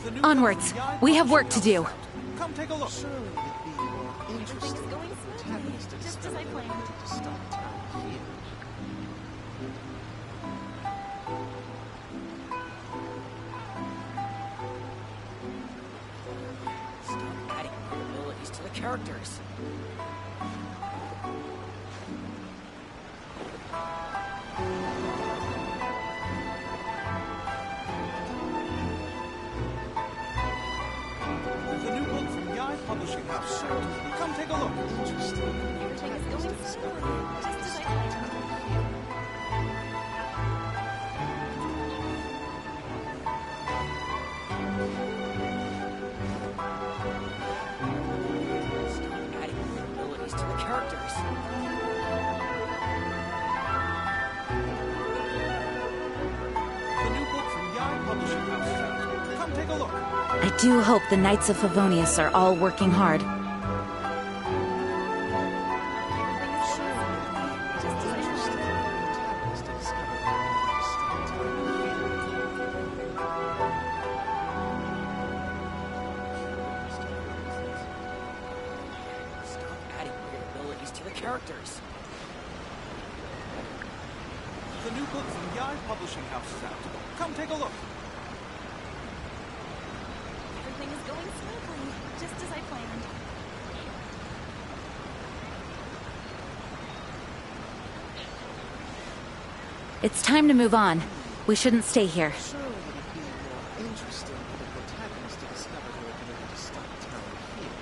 The new Onwards! book from Yai We have work Publishing to House do. is out. Come take a look. Surely it'd be more Everything interesting is for going the smoothly, protagonist to just as discover I their planned. ability to stop time here. Stop adding your abilities to the characters. The new book from Yai Publishing House is out. Come take a look. Interesting. Everything is going smoothly, just as I planned. Stop adding your abilities to the characters. The new book from Yai Publishing House is out. Come take a look. I do hope the Knights of Favonius are all working hard. Everything is going smoothly, just as I planned. Interesting for the protagonist to discover their ability to stop time here. Stop adding your abilities to the characters. The new book from Yai Publishing House is out. Come take a look. Everything is going smoothly, just as I planned. It's time to move on. We shouldn't stay here. Surely it'd be more interesting for the protagonist to discover their ability to stop time here.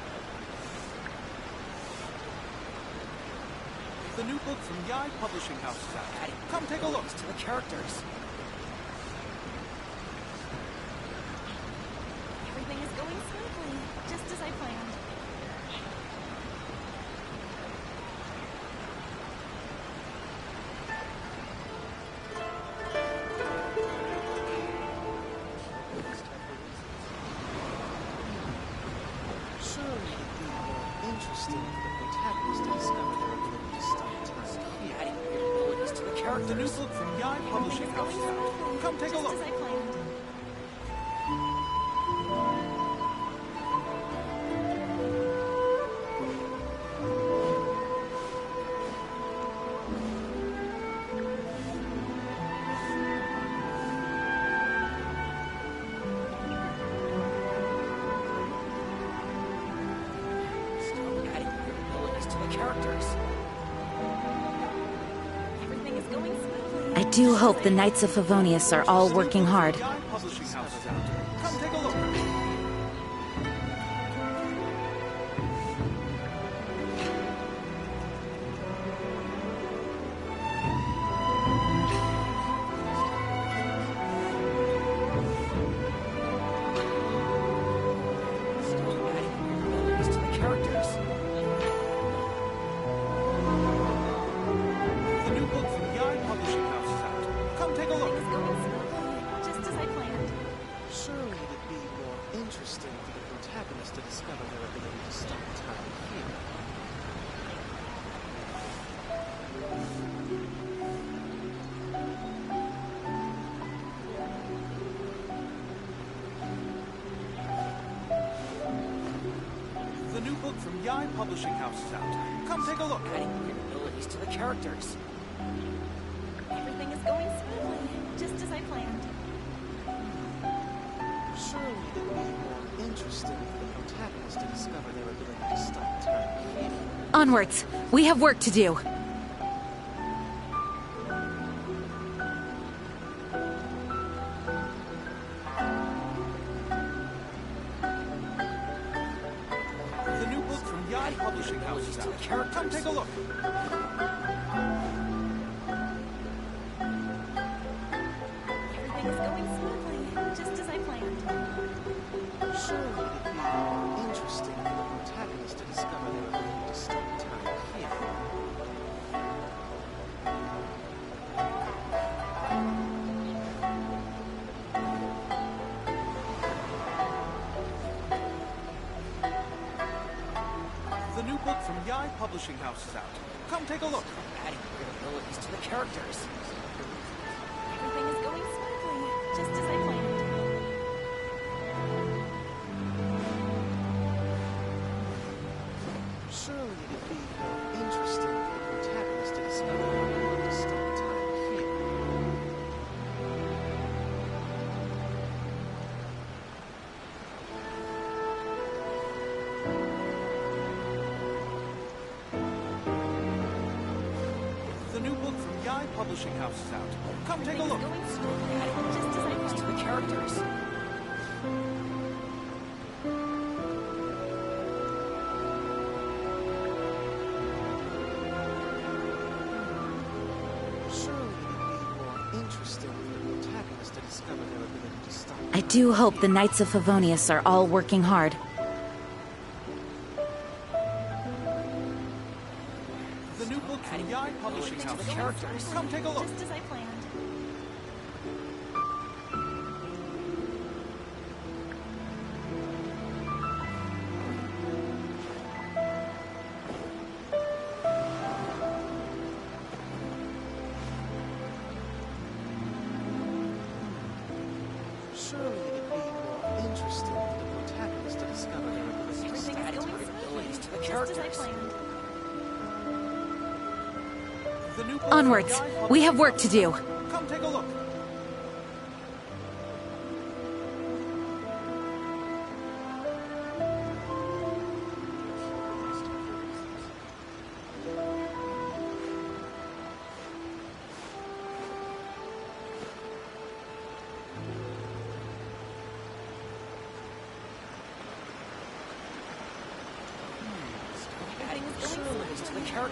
The new book from Yai Publishing House is out. Adding Come take a look. abilities to the characters. Everything is going smoothly, just as I planned. The new book from Yai Publishing House is out. Come take a look. I do hope the Knights of Favonius are all working hard. Publishing House is out. Come take a look. The new book from Yai Publishing House is out. Come take a look. Just as I planned. Surely it'd be more interesting for the protagonist to discover their ability to stop time here. The new book from Yai Publishing House is out. Come take a look. Adding weird abilities to the characters. Everything is going smoothly, just as I planned. Surely it'd be more interesting for the protagonist to discover their ability to stop time here. Onwards! We have work to do. The new book from Yai Publishing House is out. Come take a look. Everything is going smoothly, just as I planned. Surely it'd be more interesting for the protagonist to discover their ability to stop time here. The new book from Yai Publishing House is out. Come take a look. Adding weird abilities to the characters. Everything is going smoothly, just as I planned. Surely it'd be more interesting for the protagonist to discover their ability to stop time here. The new book from Yai Publishing House is out. Come take a look. Going smoothly, just as I planned. To the characters. Surely it'd be more interesting for the protagonist to discover their ability to stop I do hope the Knights of Favonius are all working hard. The new book from Yai Publishing House is out. Come take a look. Just as I planned. Surely it'd be more interesting for the protagonist to discover their ability to Everything stop is going weird abilities to the smoothly, just as I characters. planned. The new book Onwards! from Yai We have Publishing work House to is do. out. Come take a look. Everything is going smoothly,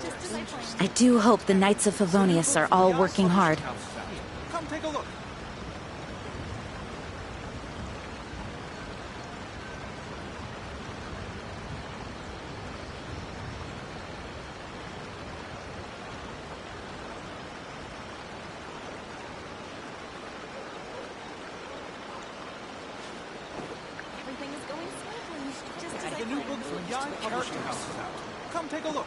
just as I planned. I do hope the Knights of Favonius are all working hard. Come take a look. Everything is going smoothly, just as I The new book planned. from Yai Publishing House is out. Come take a look.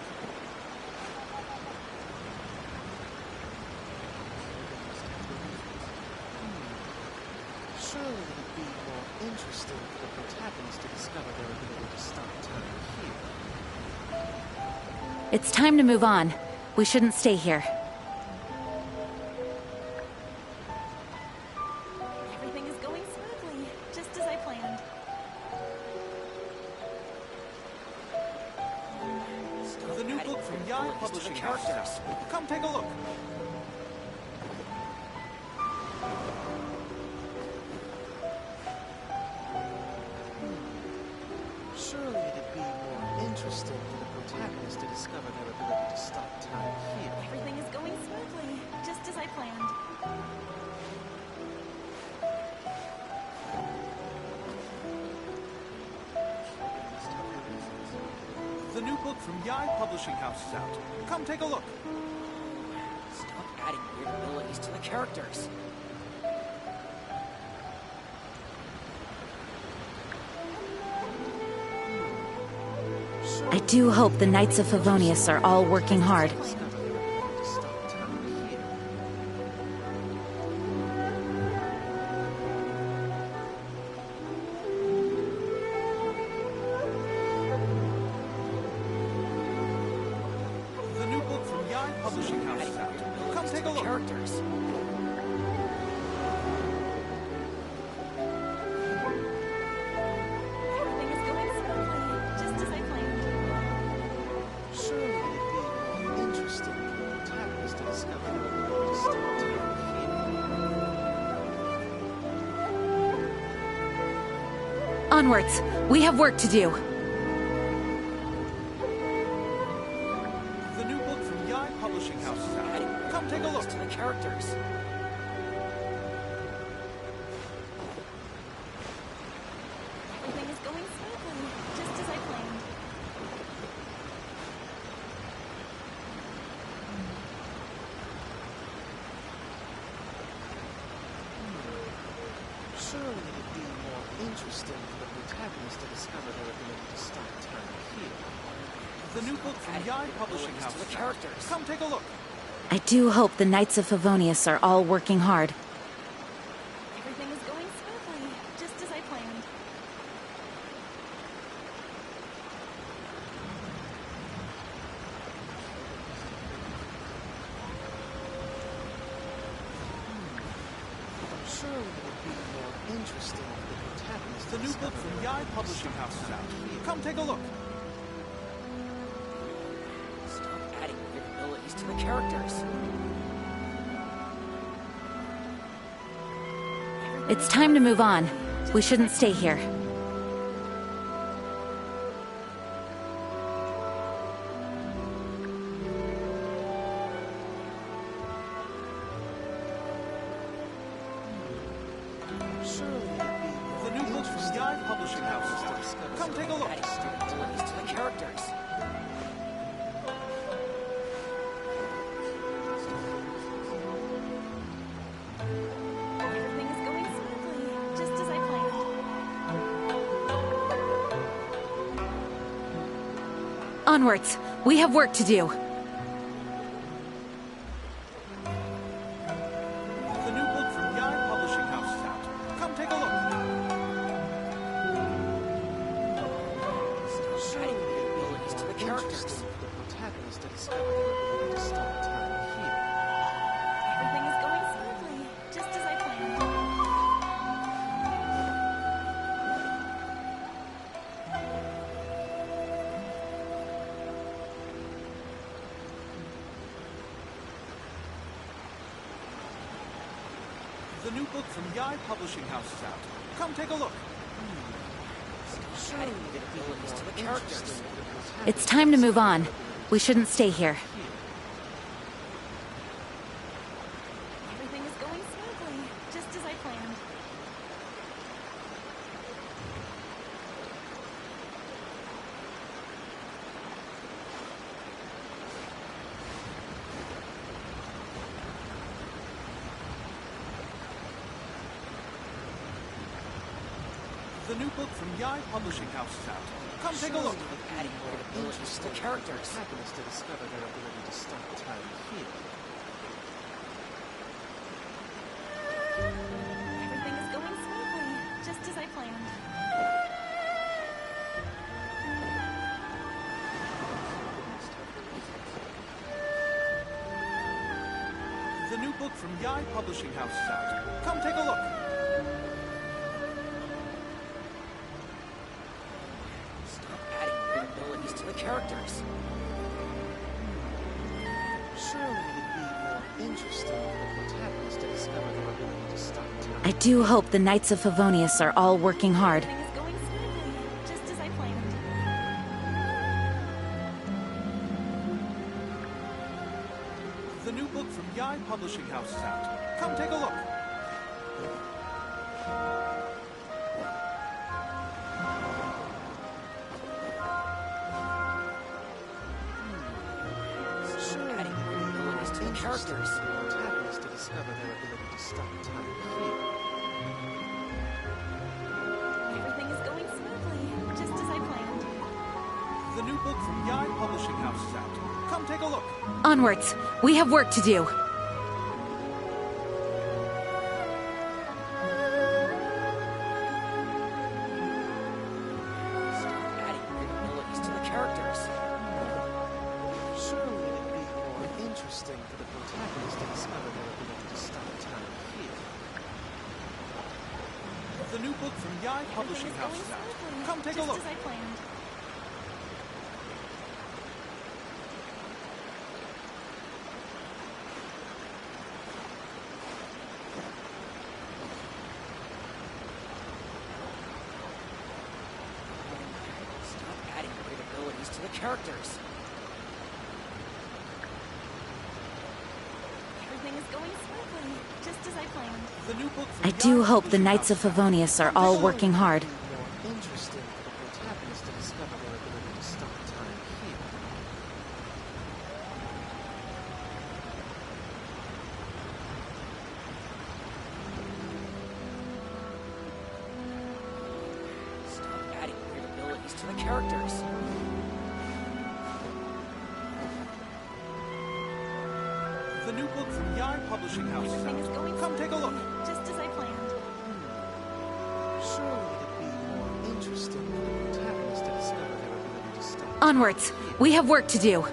Surely it'd be more interesting for the protagonist to discover their ability to stop time here. It's time to move on. We shouldn't stay here. Everything is going smoothly, just as I planned. The new book from Yai Publishing House is out. Come take a look. Surely it'd be more interesting for the protagonist to discover their ability to stop time here. Everything is going smoothly, just as I planned. The new book from Yai Publishing House is out. Come take a look. Stop adding weird abilities to the characters. I do hope the Knights of Favonius are all working hard. The new book from Yai Publishing House is out. Come take a look. Characters. Everything is going smoothly, just as I planned. Surely it'd be more interesting for the protagonist to discover their ability to stop time here. Onwards! We have work to do. The new book from Yai Publishing House is out. Come take a look. To the characters. Everything is going smoothly, just as I planned. Surely it'd be more interesting for the protagonist to discover their ability to stop time here. The new book from Yai Publishing House is out. Come take a look. I do hope the Knights of Favonius are all working hard. Everything is going smoothly, just as I planned. Surely it'd be more interesting for the protagonist The new book from Yai Publishing House is out. Come take a look. Stop adding weird abilities to the characters. It's time to move on. We shouldn't stay here. Surely it'd be more The new book from Yai Publishing House is out. Come take a look. Adding weird abilities to the characters. Everything is going smoothly, just as I planned. Onwards! We have work to do. The new book from Yai Publishing House is out. Come take a look. Surely it'd be abilities to the characters. For the protagonist to discover their ability to stop time here. Everything is going smoothly, just as I planned. The new book from Yai Publishing House is out. Come take a look. Surely it'd be abilities to the characters. It's time to move on. We shouldn't stay here. Everything is going smoothly, just as I planned. The new book from Yai Publishing House is out. Come take a look. Adding weird abilities to the characters. Protagonist to discover their ability to stop time here. Everything is going smoothly, book from Yai Publishing House is out. Come take a look. Stop adding weird abilities to the characters. Surely it'd be more interesting for the protagonist to discover their ability to stop time. I do hope the Knights of Favonius are all working hard. Everything is going smoothly, just as I planned. The new book from Yai Publishing House is out. Come take a look. Surely Adding weird abilities to the characters. for the protagonist to discover their ability to stop time here. Everything is going smoothly, just as I planned. The new book from Yai Publishing House is out. Come take a look. Onwards! We have work to do. Stop adding weird abilities to the characters. Surely it'd be more interesting for the protagonist to discover their ability to stop time here. The new book from Yai Publishing House is out. Come take a look. Just as I planned. Stop adding weird abilities to the characters. Everything is going smoothly, just as I planned. The new book from I do Yai hope the Publishing Knights of House is out. Favonius are all working hard. It'd be more interesting for the protagonist to discover their ability to stop time here. Stop adding weird abilities to the characters. The new book from Yai Publishing House is Everything is out. going Come take a look. smoothly, just as I planned. Surely it'd be more interesting for the protagonist to discover their ability to stop Onwards! We have work to do.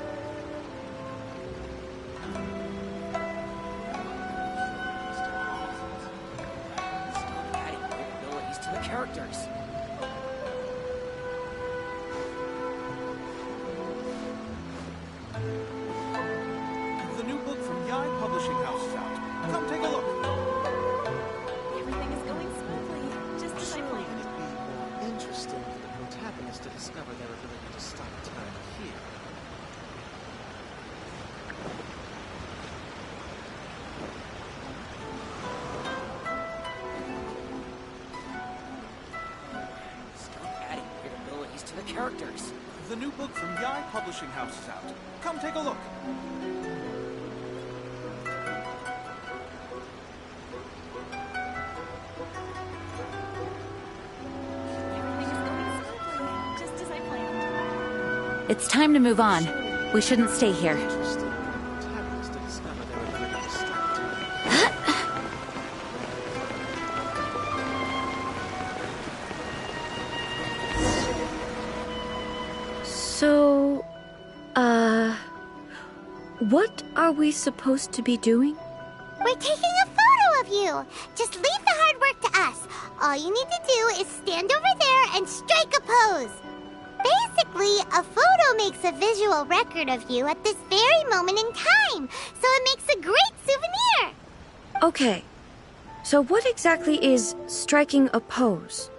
Stop adding weird abilities to the characters. The new book from Yai Publishing House is out. Come take a look. Everything is going smoothly, just as I Surely planned. it'd be more interesting for the protagonist to discover their ability to stop time here. Stop adding weird abilities to the characters. The new book from Yai Publishing House is out. Come take a look. Everything is going smoothly, just as I planned. It's time to move on. We shouldn't stay here. Interesting for the protagonist to discover their ability to stop time. So, what are we supposed to be doing? We're taking a photo of you. Just leave the hard work to us. All you need to do is stand over there and strike a pose. Basically, a photo makes a visual record of you at this very moment in time, so it makes a great souvenir. Okay, so what exactly is striking a pose?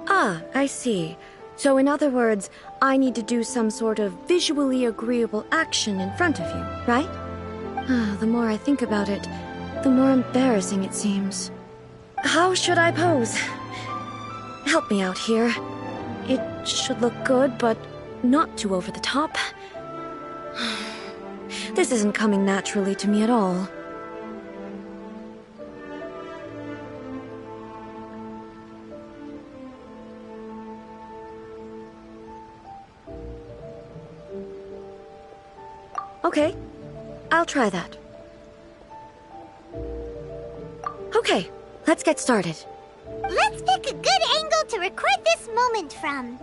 Ah, I see. So in other words, I need to do some sort of visually agreeable action in front of you, right? Ah, the more I think about it, the more embarrassing it seems. How should I pose? Help me out here. It should look good, but not too over the top. This isn't coming naturally to me at all. Okay, I'll try that. Okay, let's get started. Let's pick a good angle to record this moment from.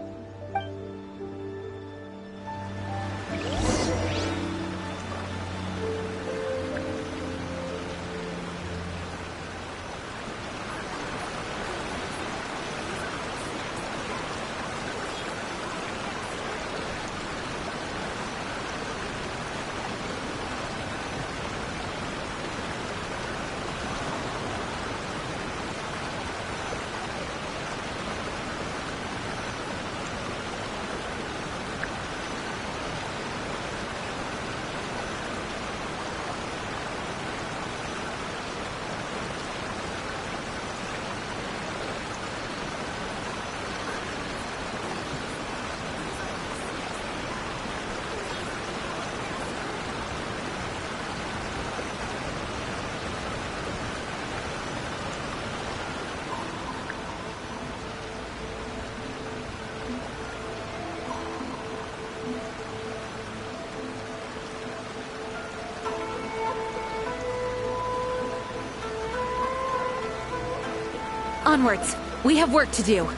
Onwards. We have work to do.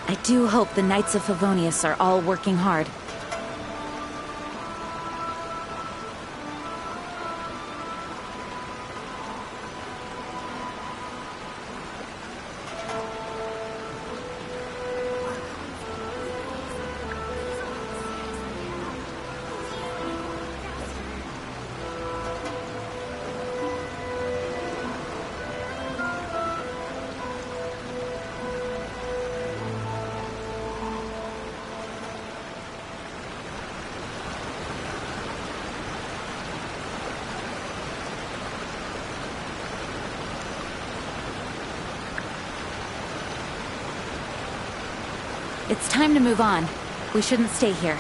I do hope the Knights of Favonius are all working hard. It's time to move on. We shouldn't stay here.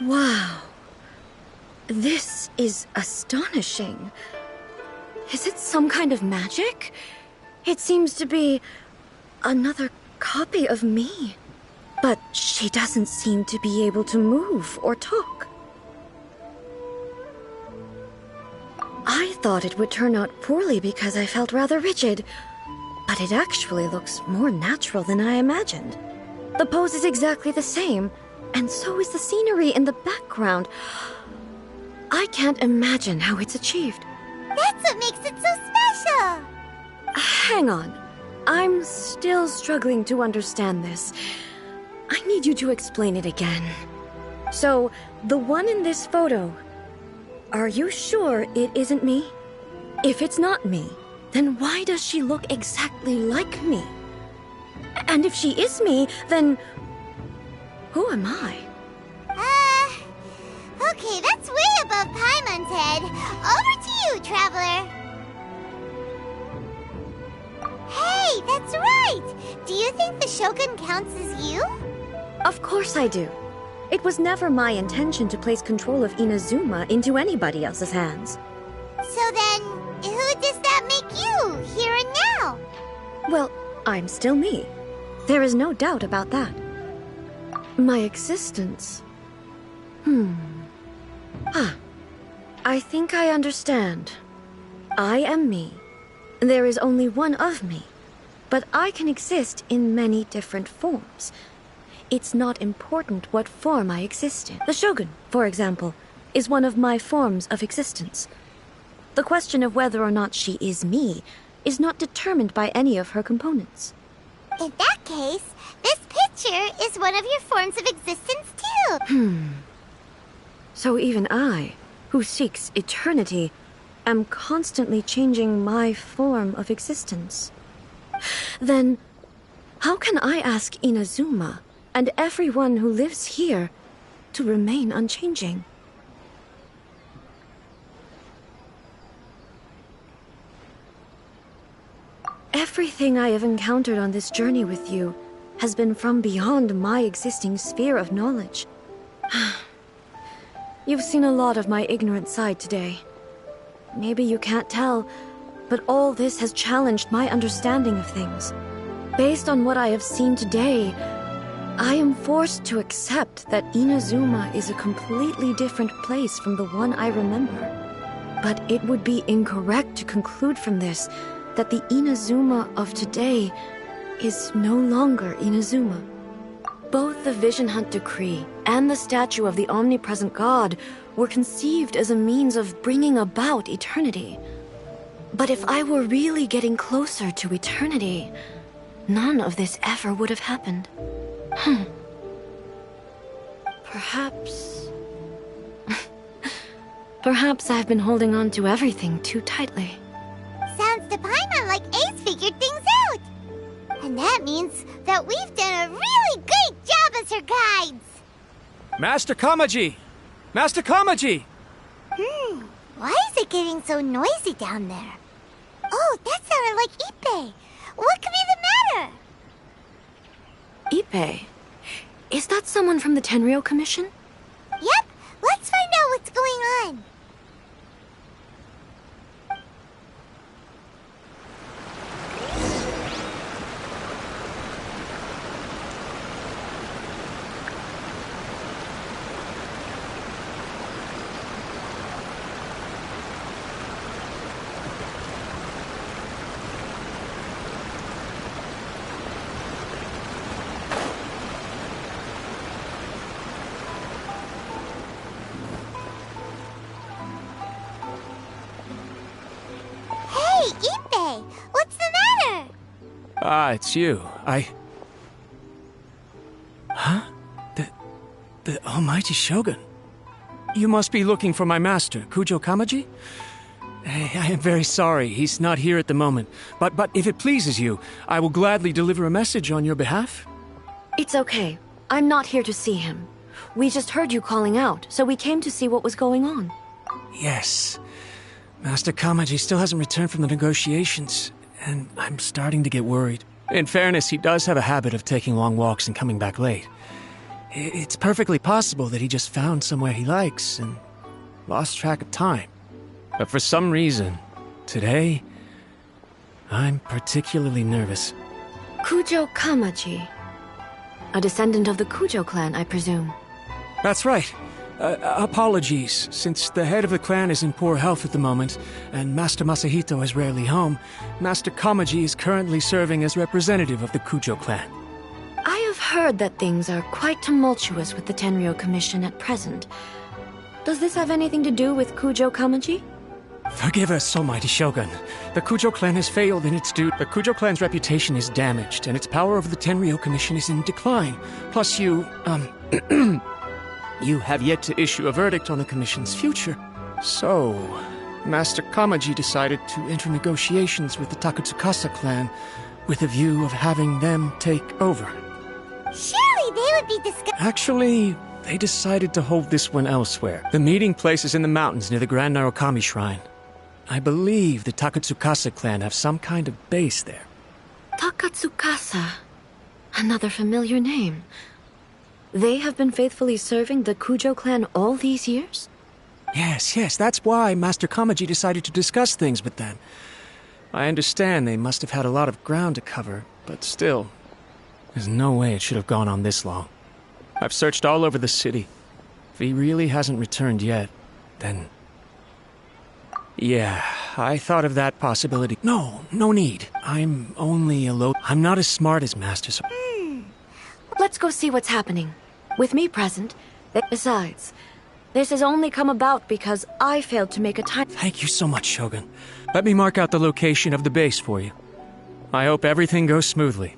Wow. This is astonishing. Is it some kind of magic? It seems to be another copy of me. But she doesn't seem to be able to move or talk. I thought it would turn out poorly because I felt rather rigid, but it actually looks more natural than I imagined. The pose is exactly the same, and so is the scenery in the background. I can't imagine how it's achieved. That's what makes it so special! Hang on. I'm still struggling to understand this. I need you to explain it again. So, the one in this photo, are you sure it isn't me? If it's not me, then why does she look exactly like me? And if she is me, then who am I? Okay, that's way above Paimon's head. Over to you, Traveler. Hey, that's right! Do you think the Shogun counts as you? Of course I do. It was never my intention to place control of Inazuma into anybody else's hands. So then, who does that make you, here and now? Well, I'm still me. There is no doubt about that. My existence... I think I understand. I am me. There is only one of me. But I can exist in many different forms. It's not important what form I exist in. The Shogun, for example, is one of my forms of existence. The question of whether or not she is me is not determined by any of her components. In that case, this picture is one of your forms of existence too. So even I, who seeks eternity, am constantly changing my form of existence. Then, how can I ask Inazuma and everyone who lives here to remain unchanging? Everything I have encountered on this journey with you has been from beyond my existing sphere of knowledge. You've seen a lot of my ignorant side today. Maybe you can't tell, but all this has challenged my understanding of things. Based on what I have seen today, I am forced to accept that Inazuma is a completely different place from the one I remember. But it would be incorrect to conclude from this that the Inazuma of today is no longer Inazuma. Both the Vision Hunt Decree and the statue of the omnipresent God were conceived as a means of bringing about eternity. But if I were really getting closer to eternity, none of this ever would have happened. Perhaps... Perhaps I've been holding on to everything too tightly. Sounds to Paimon like Ace figured things out. And that means that we've done a really great job as her guides. Master Kamaji! Master Kamaji! Why is it getting so noisy down there? Oh, that sounded like Ippei. What could be the matter? Ippei? Is that someone from the Tenryou Commission? Yep, let's find out what's going on. Ippei, what's the matter? Ah, it's you. Huh? The Almighty Shogun. You must be looking for my master, Kujo Kamaji? I am very sorry, he's not here at the moment. But if it pleases you, I will gladly deliver a message on your behalf. It's okay. I'm not here to see him. We just heard you calling out, so we came to see what was going on. Yes. Master Kamaji still hasn't returned from the negotiations, and I'm starting to get worried. In fairness, he does have a habit of taking long walks and coming back late. It's perfectly possible that he just found somewhere he likes and lost track of time. But for some reason, today, I'm particularly nervous. Kujo Kamaji. A descendant of the Kujo clan, I presume. That's right. Apologies, since the head of the clan is in poor health at the moment, and Master Masahito is rarely home, Master Kamaji is currently serving as representative of the Kujo clan. I have heard that things are quite tumultuous with the Tenryou Commission at present. Does this have anything to do with Kujo Kamaji? Forgive us, Almighty Shogun. The Kujo clan has failed in its duty. The Kujo clan's reputation is damaged, and its power over the Tenryou Commission is in decline. Plus you have yet to issue a verdict on the Commission's future. So, Master Kamaji decided to enter negotiations with the Takatsukasa clan with a view of having them take over. Surely they would be discussing... Actually, they decided to hold this one elsewhere. The meeting place is in the mountains near the Grand Narukami Shrine. I believe the Takatsukasa clan have some kind of base there. Takatsukasa. Another familiar name. They have been faithfully serving the Kujo clan all these years? Yes, that's why Master Kamaji decided to discuss things with them. I understand they must have had a lot of ground to cover, but still, there's no way it should have gone on this long. I've searched all over the city. If he really hasn't returned yet, then... Yeah, I thought of that possibility. No need. I'm only a low... I'm not as smart as Master, so... Let's go see what's happening. With me present, besides, this has only come about because I failed to make a time... Thank you so much, Shogun. Let me mark out the location of the base for you. I hope everything goes smoothly.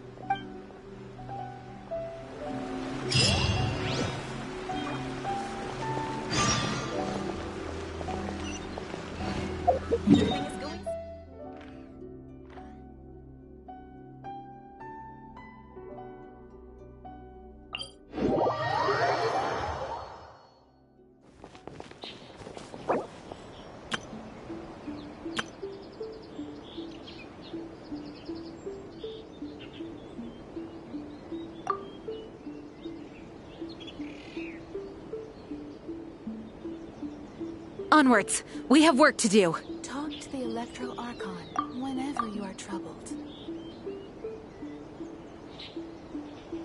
Onwards! We have work to do. Talk to the Electro Archon whenever you are troubled.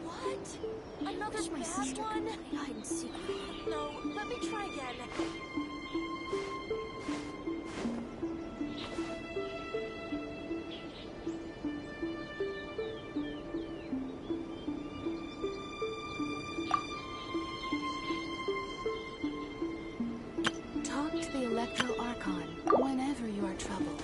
What? Another bad one? Hide and seek. No, let me try again. icon whenever you are troubled.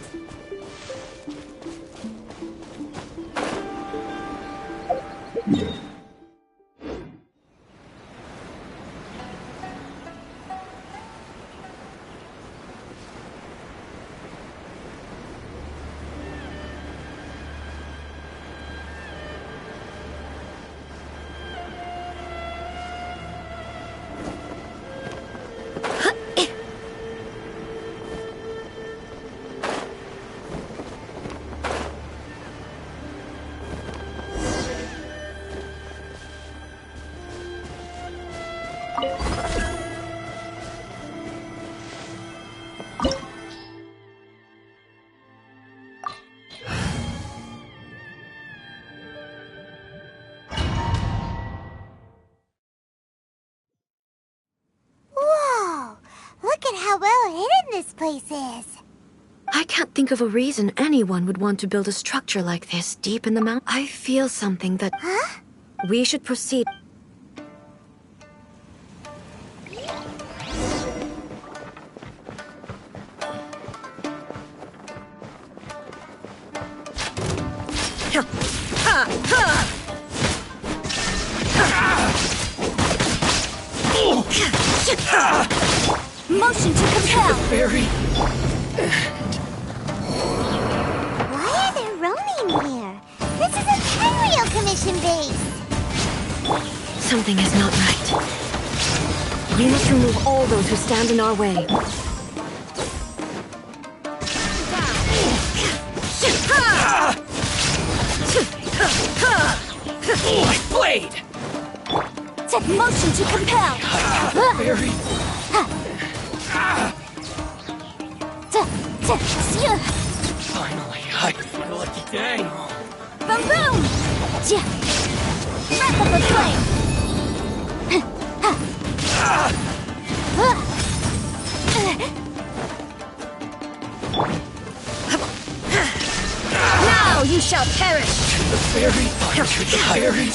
Whoa! Look at how well hidden this place is. I can't think of a reason anyone would want to build a structure like this deep in the mountain. I feel something that... Huh? We should proceed. Motion to compel. Very. Why are there Ronin here? This is a Tenryou Commission base. Something is not right. We must remove all those who stand in our way. My blade! Take motion to compel. Very. Finally, I feel lucky day. Boom boom! Wrap up the flame! Now you shall perish! The fairy, to the fairy.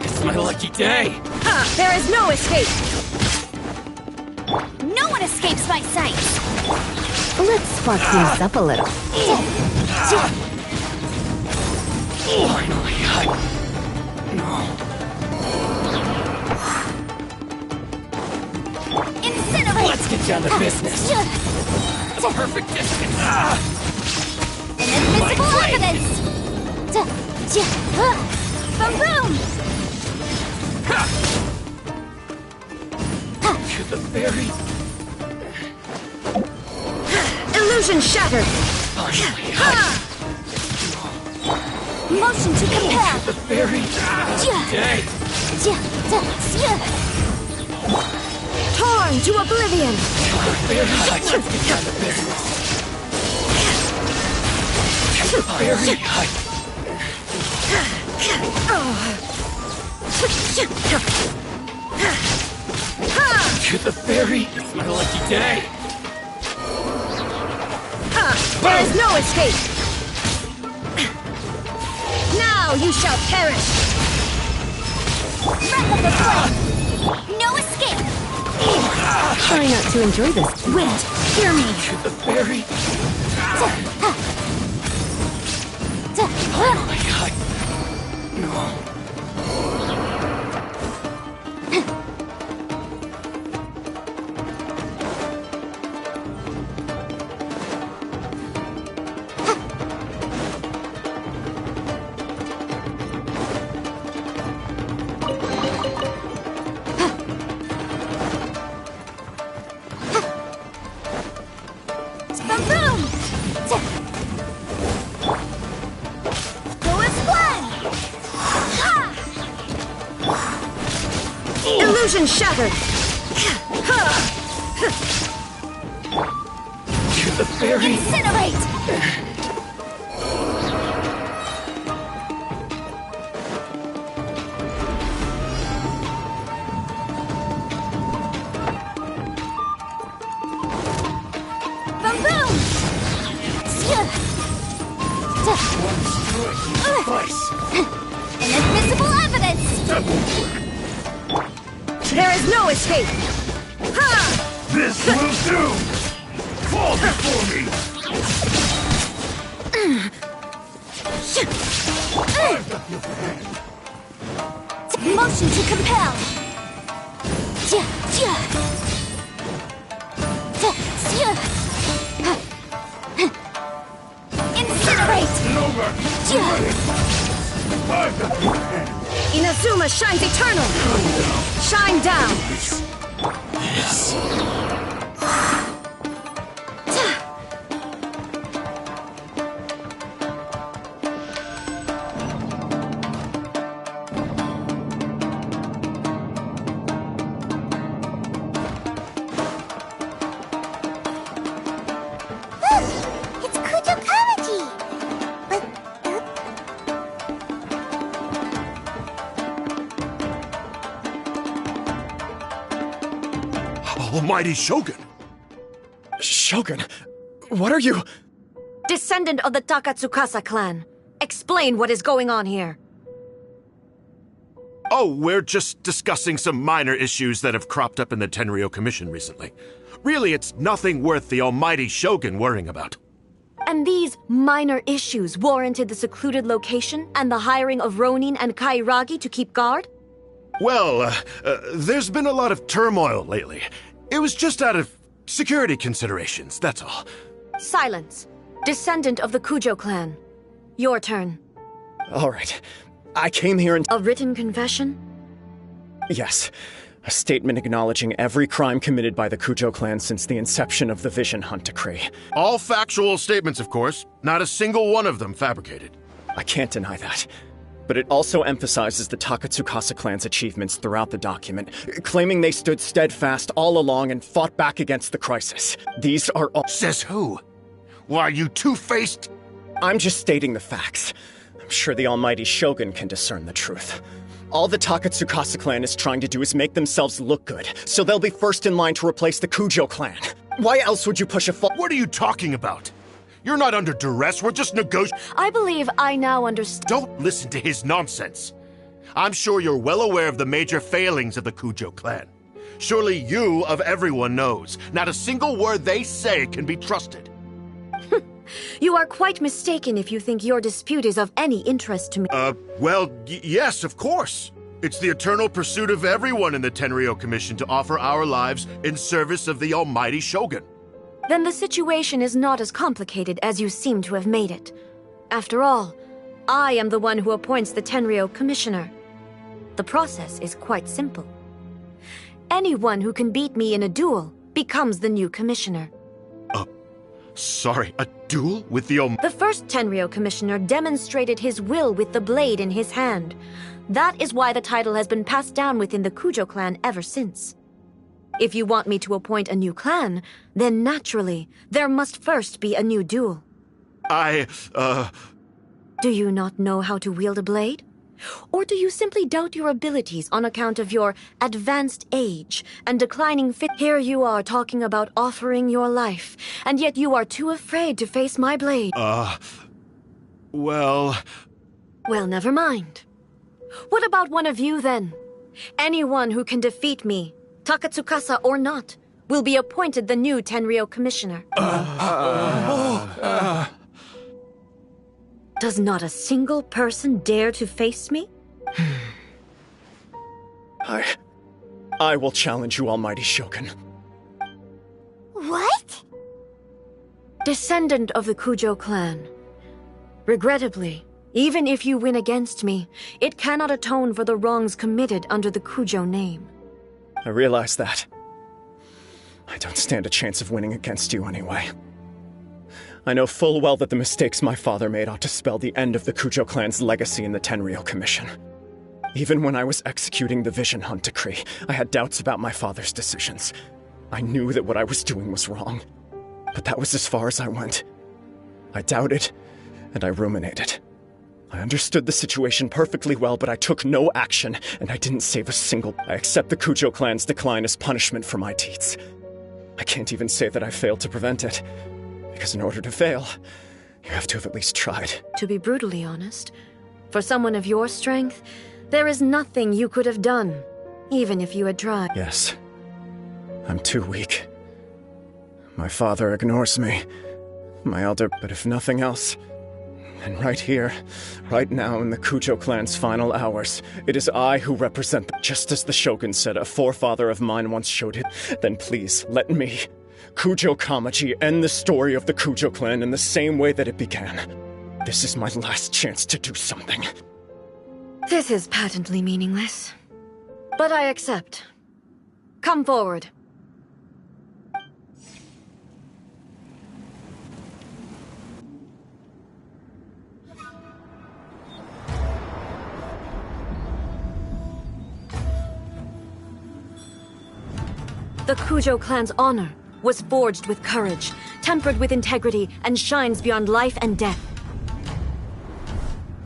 It's my lucky day. Ha! There is no escape! No one escapes my sight! Let's spark things up a little. Finally, Incinerate! Let's get down to business. The perfect distance. Invisible evidence! Boom boom! To the fairy. Illusion shattered! Finally, Motion to compel! the fairy. Day. Torn to oblivion! The fairy. Let's get down to business. To the fairy. To the fairy. It's my lucky day. There is no escape! Now you shall perish! Wrap up the flame! No escape! Try not to enjoy this. Wind, hear me! To the fairy. No. Boom boom! Go and fly! Illusion shattered! To the fairy. Incinerate! Inadmissible evidence! There is no escape! Ha! This will do! Fall before me! Motion to compel! Incinerate! Inazuma shines eternal! Shine down! It's Kujo Kamaji! But... Almighty Shogun! Shogun, what are you? Descendant of the Takatsukasa clan. Explain what is going on here. Oh, we're just discussing some minor issues that have cropped up in the Tenryou Commission recently. Really, it's nothing worth the almighty Shogun worrying about. And these minor issues warranted the secluded location and the hiring of Ronin and Kairagi to keep guard? Well, there's been a lot of turmoil lately. It was just out of security considerations, that's all. Silence. Descendant of the Kujo clan. Your turn. All right. I came here and... A written confession? Yes. A statement acknowledging every crime committed by the Kujo clan since the inception of the Vision Hunt Decree. All factual statements, of course. Not a single one of them fabricated. I can't deny that. But it also emphasizes the Takatsukasa clan's achievements throughout the document, claiming they stood steadfast all along and fought back against the crisis. These are all... Says who? Why, you two-faced... I'm just stating the facts. I'm sure the almighty Shogun can discern the truth. All the Takatsukasa clan is trying to do is make themselves look good, so they'll be first in line to replace the Kujo clan. Why else would you push a What are you talking about? You're not under duress, we're just negotiating. I believe I now understand. Don't listen to his nonsense. I'm sure you're well aware of the major failings of the Kujo clan. Surely you, of everyone, knows. Not a single word they say can be trusted. You are quite mistaken if you think your dispute is of any interest to me. Well, yes, of course. It's the eternal pursuit of everyone in the Tenryou Commission to offer our lives in service of the almighty Shogun. Then the situation is not as complicated as you seem to have made it. After all, I am the one who appoints the Tenryou Commissioner. The process is quite simple. Anyone who can beat me in a duel becomes the new commissioner. Sorry, a duel with the The first Tenryou Commissioner demonstrated his will with the blade in his hand. That is why the title has been passed down within the Kujo clan ever since. If you want me to appoint a new clan, then naturally, there must first be a new duel. Do you not know how to wield a blade? Or do you simply doubt your abilities on account of your advanced age and declining fit? Here you are talking about offering your life, and yet you are too afraid to face my blade. Well, never mind. What about one of you, then? Anyone who can defeat me, Takatsukasa or not, will be appointed the new Tenryou Commissioner. Does not a single person dare to face me? I will challenge you, almighty Shogun. What? Descendant of the Kujo clan. Regrettably, even if you win against me, it cannot atone for the wrongs committed under the Kujo name. I realize that. I don't stand a chance of winning against you anyway. I know full well that the mistakes my father made ought to spell the end of the Kujo clan's legacy in the Tenryou Commission. Even when I was executing the Vision Hunt Decree, I had doubts about my father's decisions. I knew that what I was doing was wrong. But that was as far as I went. I doubted, and I ruminated. I understood the situation perfectly well, but I took no action, and I didn't save a single... I accept the Kujo clan's decline as punishment for my deeds. I can't even say that I failed to prevent it. Because in order to fail, You have to have at least tried. To be brutally honest, for someone of your strength, there is nothing you could have done, even if you had tried. Yes. I'm too weak. My father ignores me. My elder, but if nothing else... And right here, right now in the Kujo clan's final hours, it is I who represent them. Just as the Shogun said a forefather of mine once showed it, then please, let me, Kujo Kamaji, end the story of the Kujo clan in the same way that it began. This is my last chance to do something. This is patently meaningless. But I accept. Come forward. The Kujo clan's honor was forged with courage, tempered with integrity, and shines beyond life and death.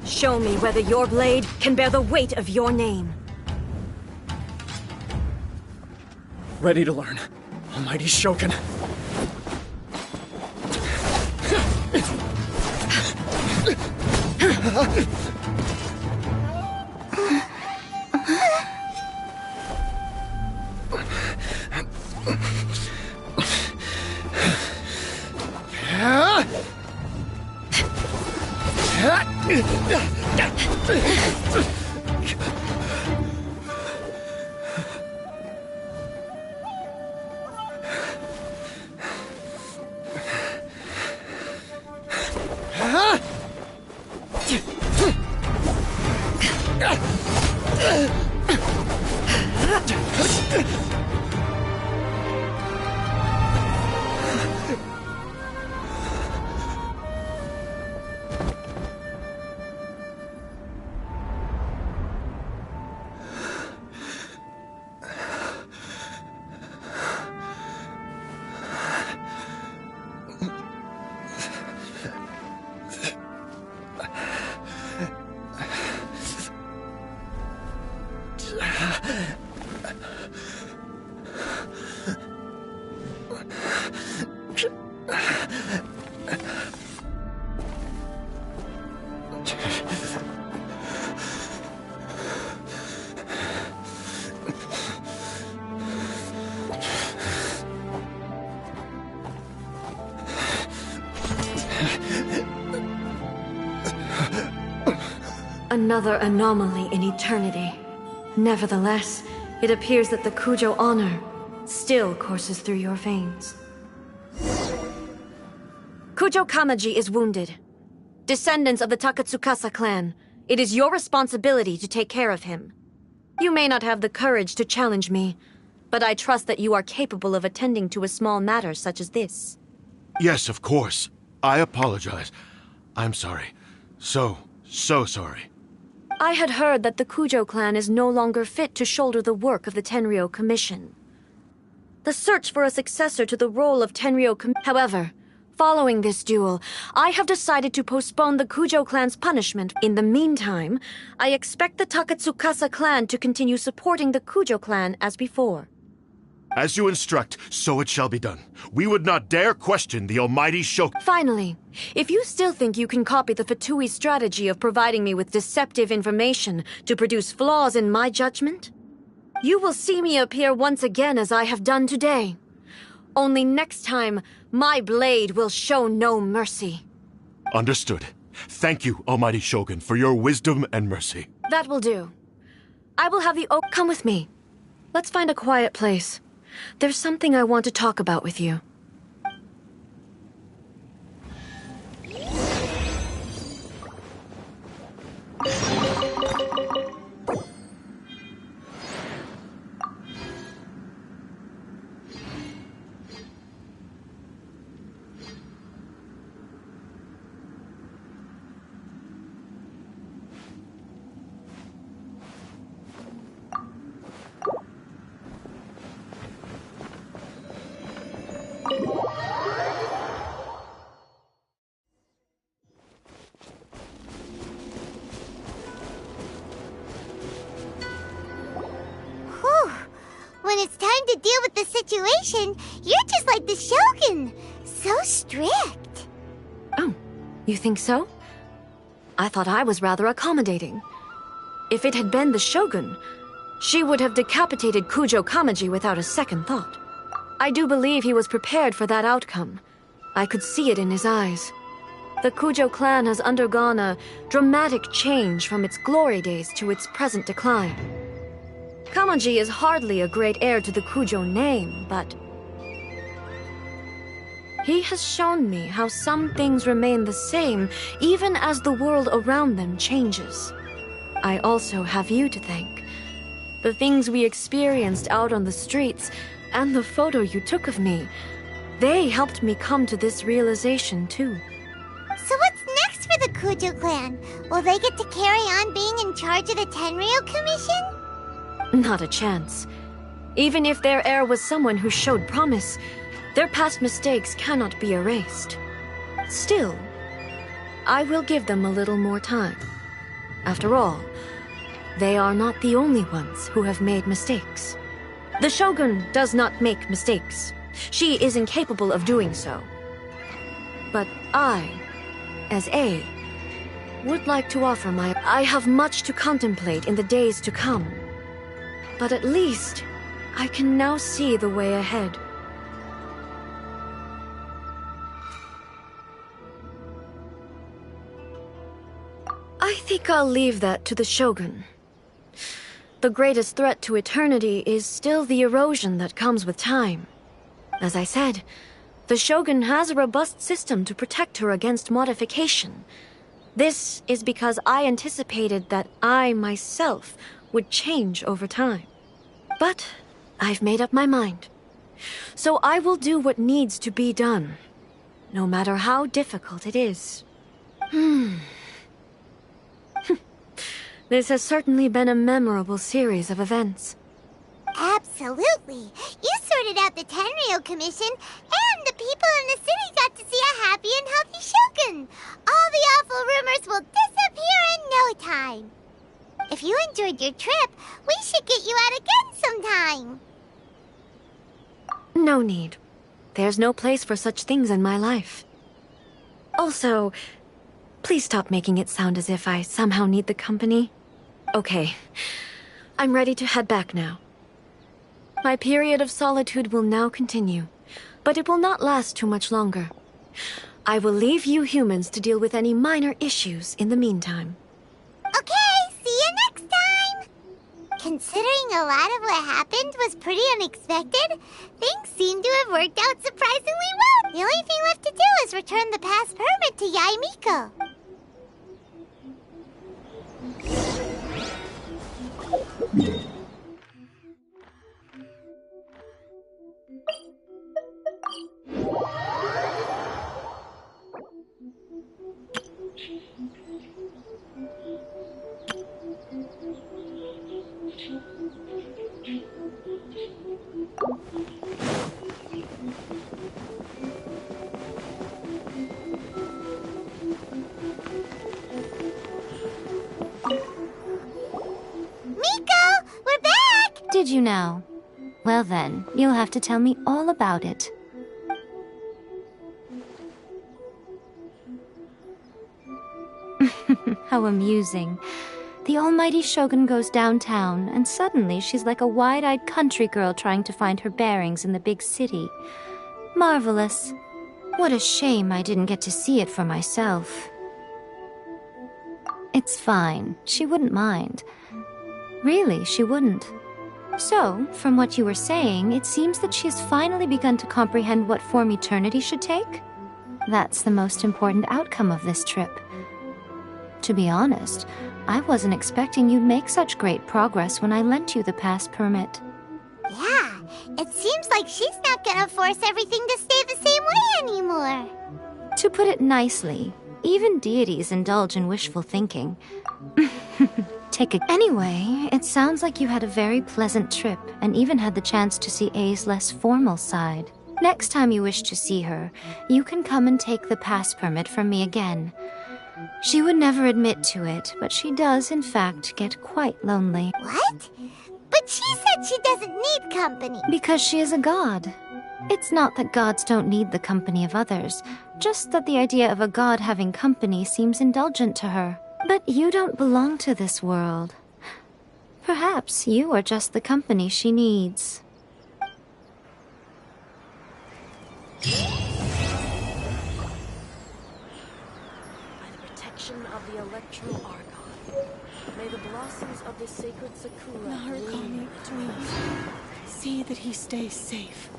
Show me whether your blade can bear the weight of your name. Ready to learn. Almighty Shogun. Another anomaly in eternity. Nevertheless, it appears that the Kujo honor still courses through your veins. Kujo Kamaji is wounded. Descendants of the Takatsukasa clan, it is your responsibility to take care of him. You may not have the courage to challenge me, but I trust that you are capable of attending to a small matter such as this. Yes, of course. I apologize. I'm sorry. So sorry. I had heard that the Kujo clan is no longer fit to shoulder the work of the Tenryou Commission. The search for a successor to the role of Tenryou However, following this duel, I have decided to postpone the Kujo clan's punishment. In the meantime, I expect the Takatsukasa clan to continue supporting the Kujo clan as before. As you instruct, so it shall be done. We would not dare question the almighty Shogun. Finally, if you still think you can copy the Fatui strategy of providing me with deceptive information to produce flaws in my judgment, you will see me appear once again as I have done today. Only next time, my blade will show no mercy. Understood. Thank you, almighty Shogun, for your wisdom and mercy. That will do. I will have the oak come with me. Let's find a quiet place. There's something I want to talk about with you. When it's time to deal with the situation, you're just like the Shogun. So strict. Oh, You think so? I thought I was rather accommodating. If it had been the Shogun, she would have decapitated Kujo Kamaji without a second thought. I do believe he was prepared for that outcome. I could see it in his eyes. The Kujo clan has undergone a dramatic change from its glory days to its present decline. Kamaji is hardly a great heir to the Kujo name, but he has shown me how some things remain the same even as the world around them changes. I also have you to thank. The things we experienced out on the streets and the photo you took of me, they helped me come to this realization too. So what's next for the Kujo clan? Will they get to carry on being in charge of the Tenryou Commission? Not a chance. Even if their heir was someone who showed promise, their past mistakes cannot be erased. Still, I will give them a little more time. After all, they are not the only ones who have made mistakes. The Shogun does not make mistakes. She is incapable of doing so. But I, as A, would like to offer my... I have much to contemplate in the days to come. But at least, I can now see the way ahead. I think I'll leave that to the Shogun. The greatest threat to eternity is still the erosion that comes with time. As I said, the Shogun has a robust system to protect her against modification. This is because I anticipated that I myself would change over time. But I've made up my mind. So I will do what needs to be done, no matter how difficult it is. This has certainly been a memorable series of events. Absolutely. You sorted out the Tenryou Commission, and the people in the city got to see a happy and healthy Shogun. All the awful rumors will disappear in no time. If you enjoyed your trip, we should get you out again sometime. No need. There's no place for such things in my life. Also, please stop making it sound as if I somehow need the company. Okay, I'm ready to head back now. My period of solitude will now continue, but it will not last too much longer. I will leave you humans to deal with any minor issues in the meantime. Okay, see you next time! Considering a lot of what happened was pretty unexpected, things seem to have worked out surprisingly well. The only thing left to do is return the pass permit to Yae Miko. Did you know? Well then, you'll have to tell me all about it. How amusing. The almighty Shogun goes downtown, and suddenly she's like a wide-eyed country girl trying to find her bearings in the big city. Marvelous. What a shame I didn't get to see it for myself. It's fine. She wouldn't mind. Really, she wouldn't. So, from what you were saying, it seems that she has finally begun to comprehend what form eternity should take? That's the most important outcome of this trip. To be honest, I wasn't expecting you'd make such great progress when I lent you the pass permit. Yeah, it seems like she's not gonna force everything to stay the same way anymore. To put it nicely, even deities indulge in wishful thinking. Anyway, it sounds like you had a very pleasant trip and even had the chance to see A's less formal side. Next time you wish to see her, you can come and take the pass permit from me again. She would never admit to it, but she does, in fact, get quite lonely. What? But she said she doesn't need company. Because she is a god. It's not that gods don't need the company of others, just that the idea of a god having company seems indulgent to her. But you don't belong to this world. Perhaps you are just the company she needs. By the protection of the Electro Archon, may the blossoms of the sacred Sakura Narukami, please. See that he stays safe.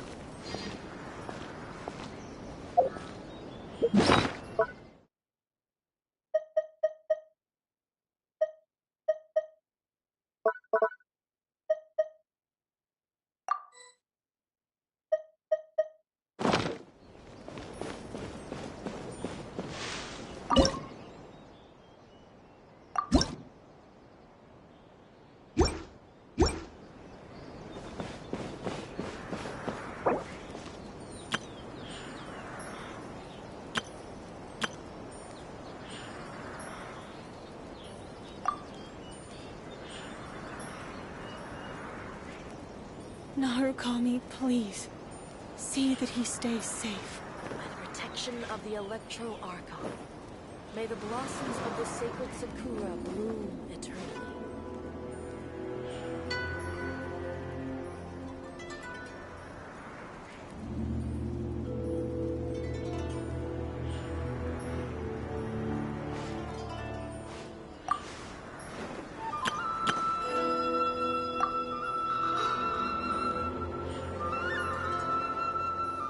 Narukami, please. See that he stays safe. By the protection of the Electro Archon, may the blossoms of the sacred Sakura bloom eternally.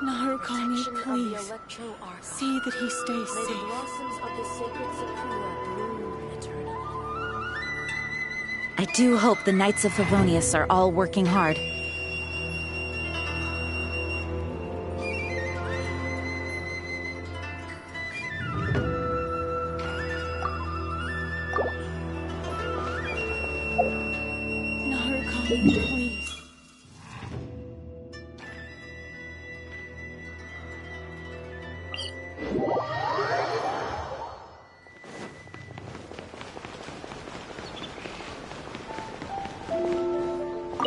Narukami, please. See that he stays May safe. the blossoms of the sacred Sakura bloom eternally. I do hope the Knights of Favonius are all working hard. Narukami, please.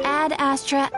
Ad Astra.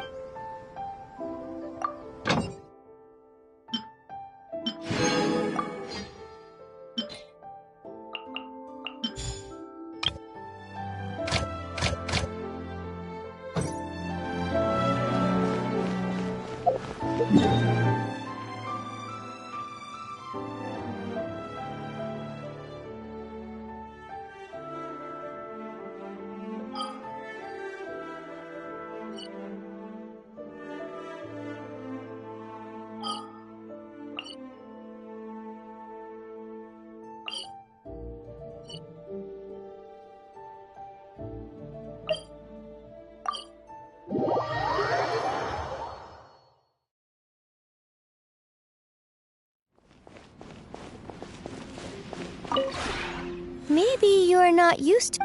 Maybe you're not used to...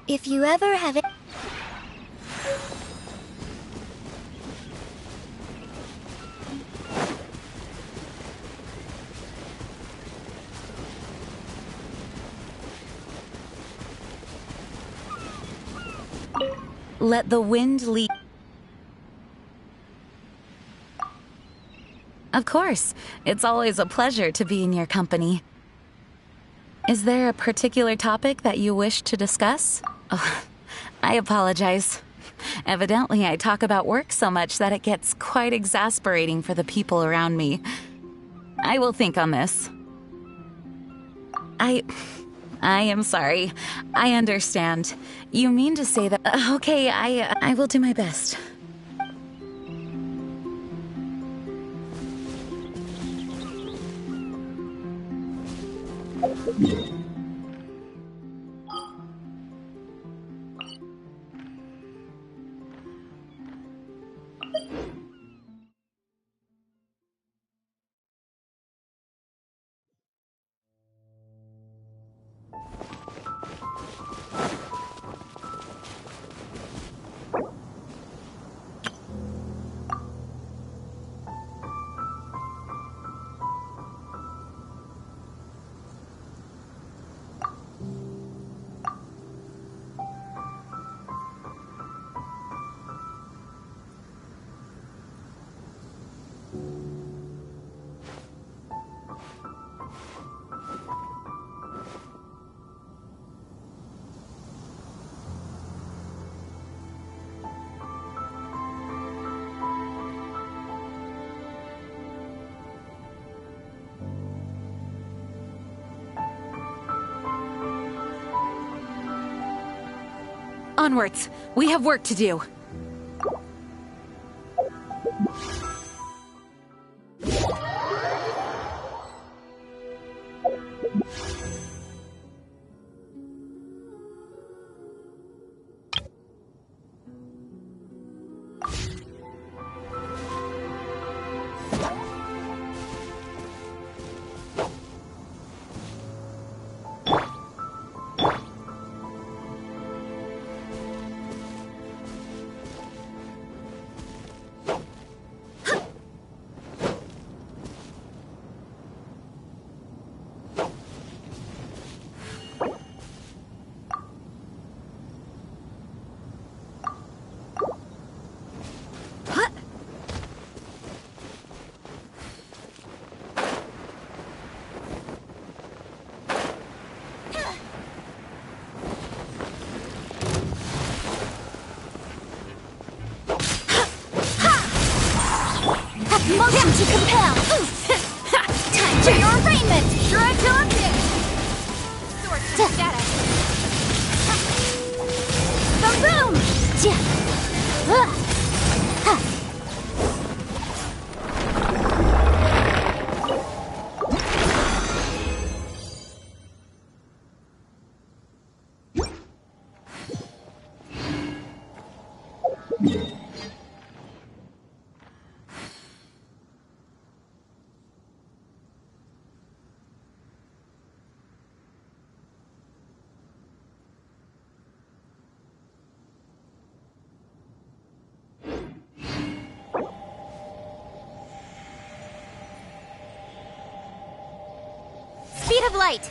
If you ever have it... Let the wind lead. Of course. It's always a pleasure to be in your company. Is there a particular topic that you wish to discuss? Oh, I apologize. Evidently, I talk about work so much that it gets quite exasperating for the people around me. I will think on this. I am sorry. I understand. You mean to say that... okay, I will do my best. Onwards! We have work to do. Motion to compel! Time for your arraignment! Shrug till I'm dead! Sword to status! Boom! Speed of light!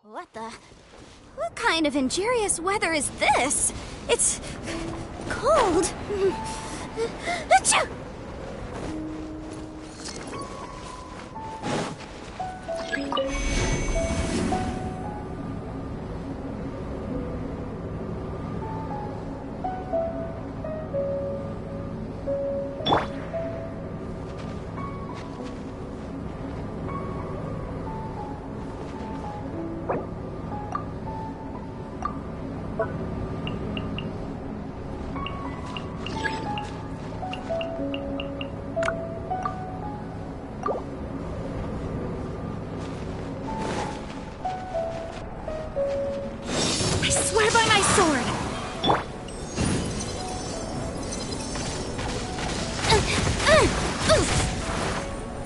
What the? What kind of injurious weather is this? It's cold. Achoo!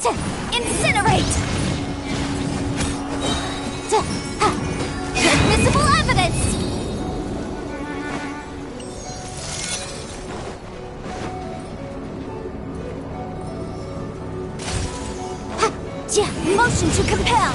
Incinerate! Invisible evidence! Motion to compel!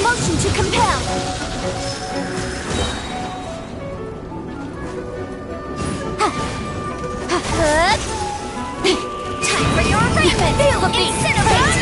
Motion to compel! Time for your arraignment! Feel the beat! Incinerate!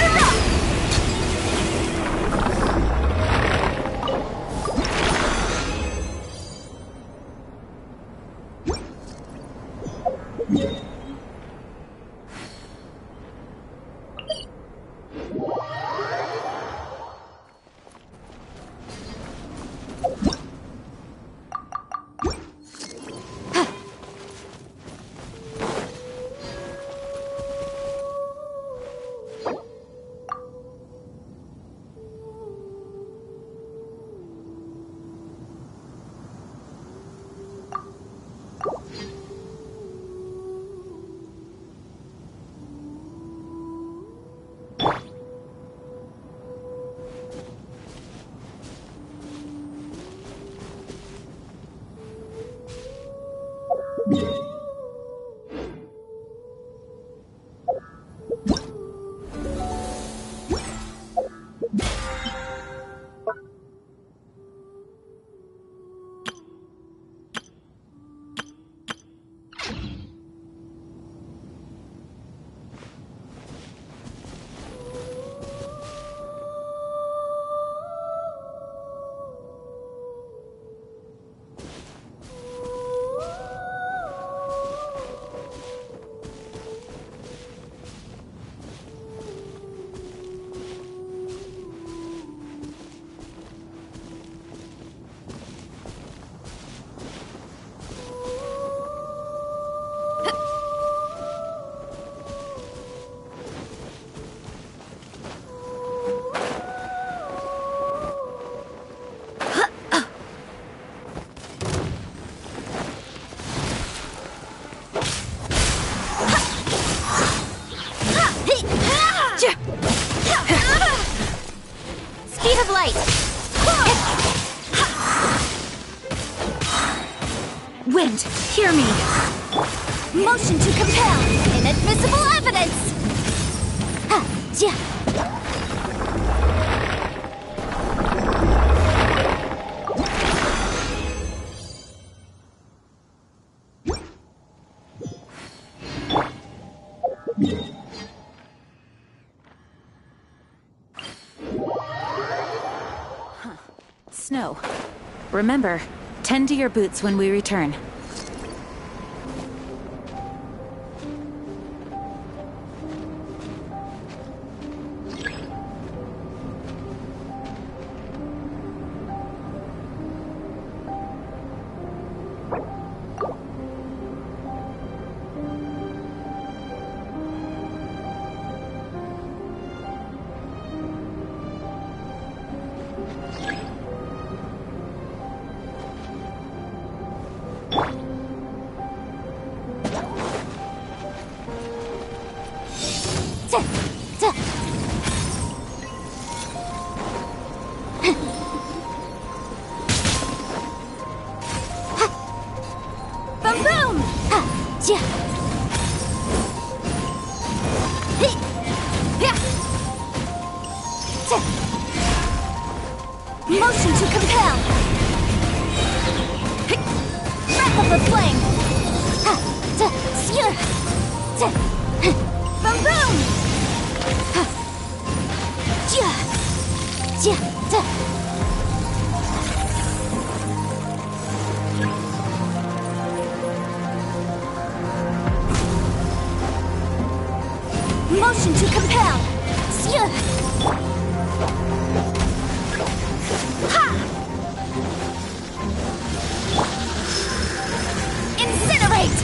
Speed of light! Wind, hear me! Motion to compel! Inadmissible evidence! Snow. Remember, tend to your boots when we return. Motion to compel! Breath of the flame! Boom boom! Motion to compel! Incinerate!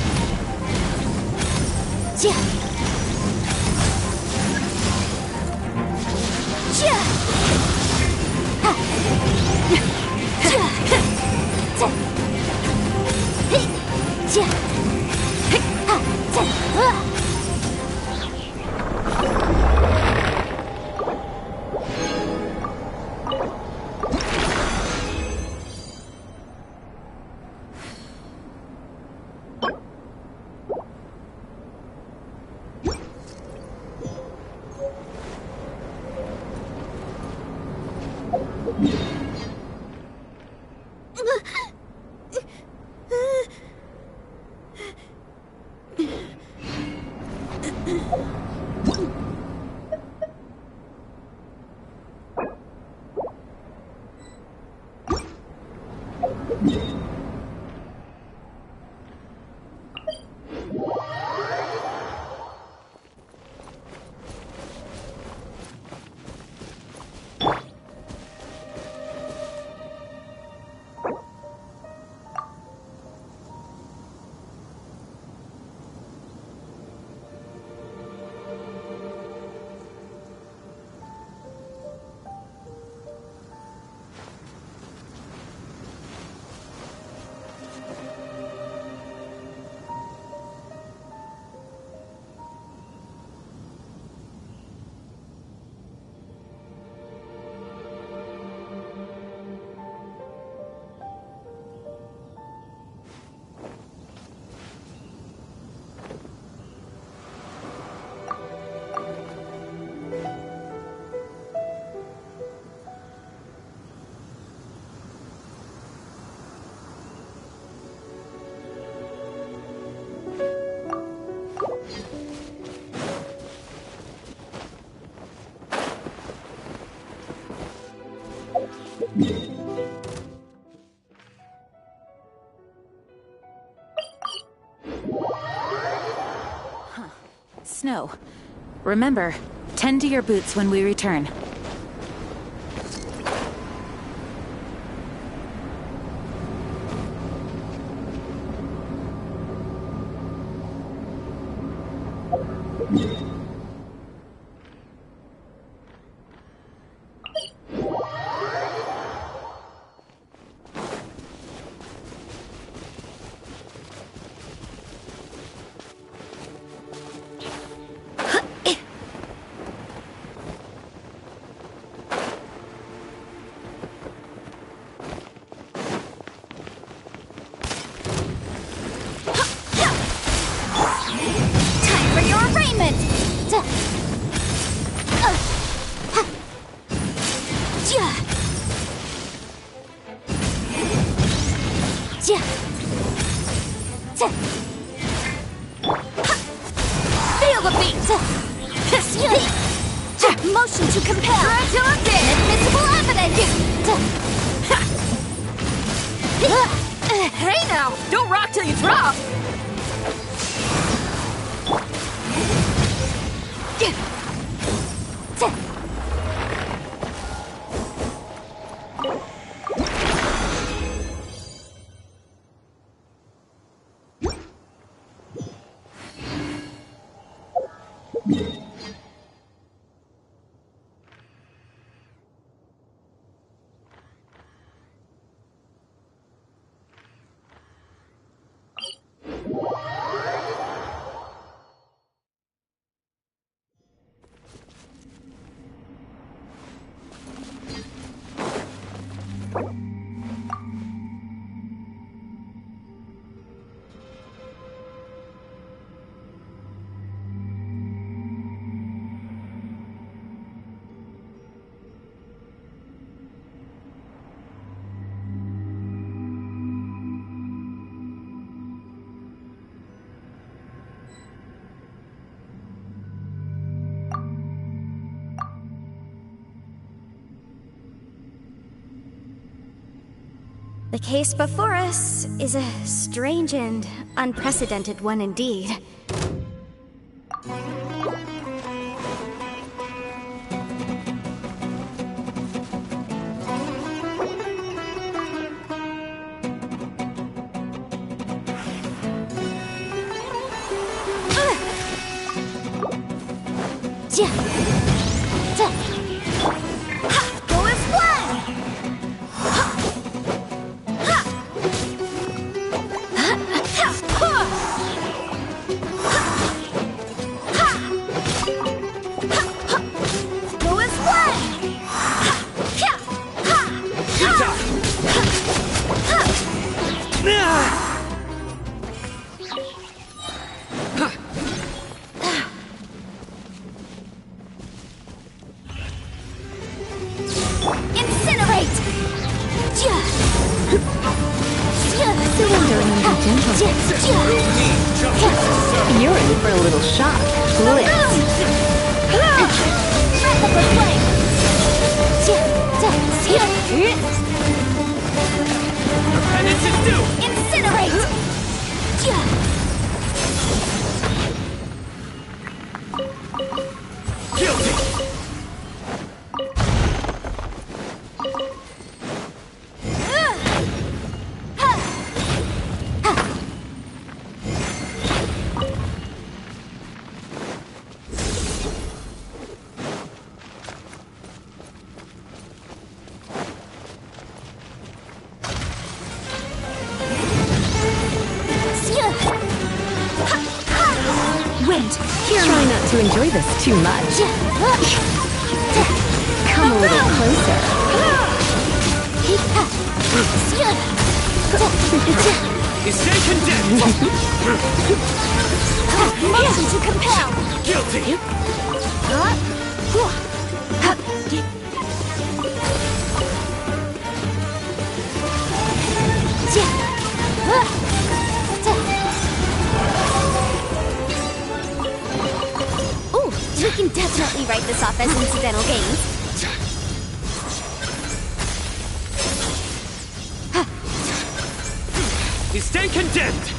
Snow. Remember, tend to your boots when we return. Feel the beat! Motion to compel! Try to obtain admissible evidence! Hey now! Don't rock till you drop! The case before us is a strange and unprecedented one indeed. Go as one! Go as one! Incinerate! Surrendering and be gentle. You're in for a little shock. Penance is due! Incinerate! Guilty! Wind, try not to enjoy this too much. Come a little closer. Stay condemned! Motion to compel! Guilty! Ooh, we can definitely write this off as incidental gains. Stay condemned!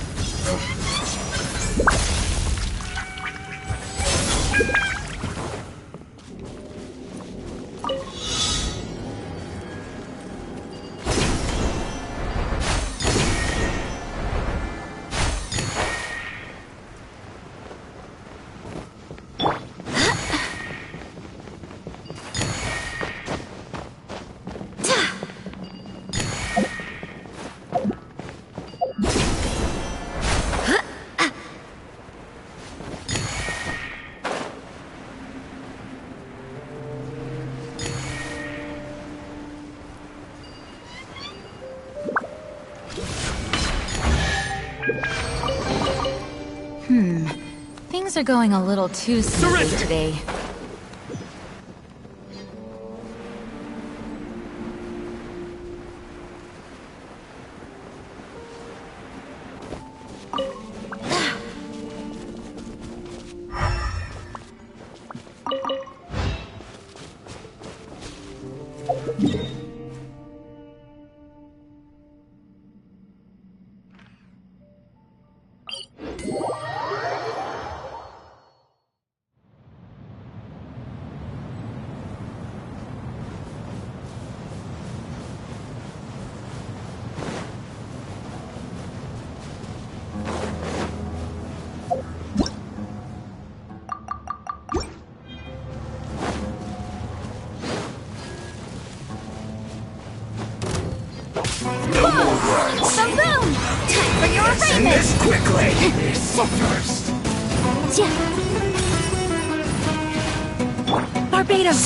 Things are going a little too smoothly today. Some boom! Time for your arraignment! This quickly! First! Barbados,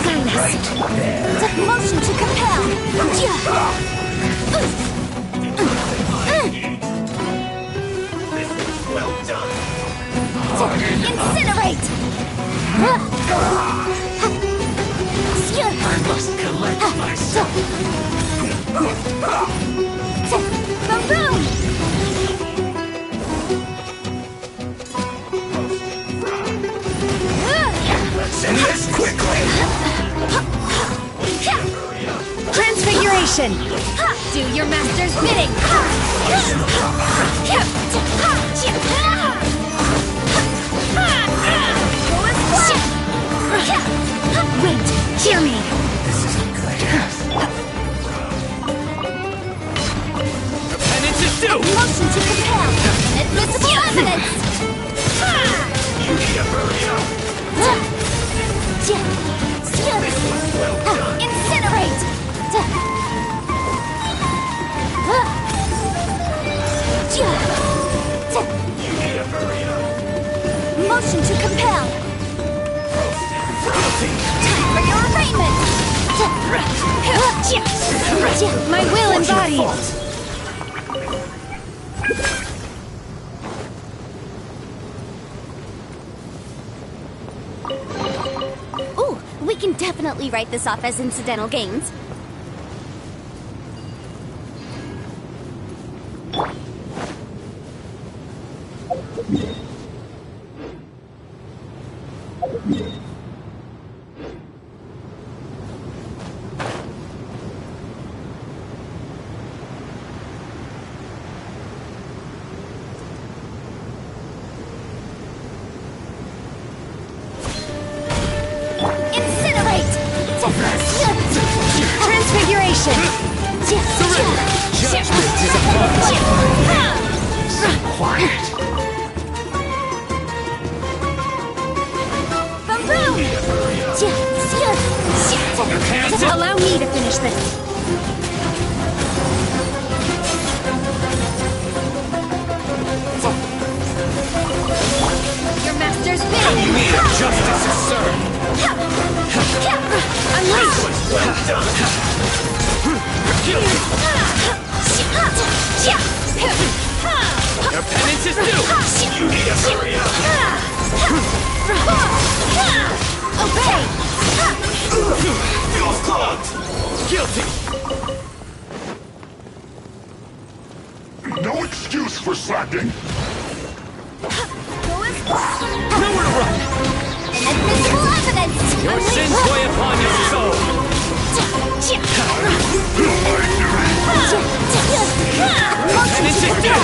guide us. Right there. Motion to compel! Well done. Incinerate! I must collect myself. Boom! Let's end this quickly. Transfiguration. Do your master's bidding! Wait, hear me. This isn't good. Penance is due! Motion to compel! Admissible evidence! You need to hurry up. Motion to compel. Time for your arraignment. My will embodied. Ooh, we can definitely write this off as incidental gains. Transfiguration! Judgment is upon us. Quiet. Allow me to finish this. Your master's bidding. Justice is served. Unleash! Well done. Your penance is due! You need to hurry up. Obey! Feel clogged. Guilty! No excuse for slacking. Nowhere to run! Admissible evidence! Your sins weigh upon your soul! Penance is due!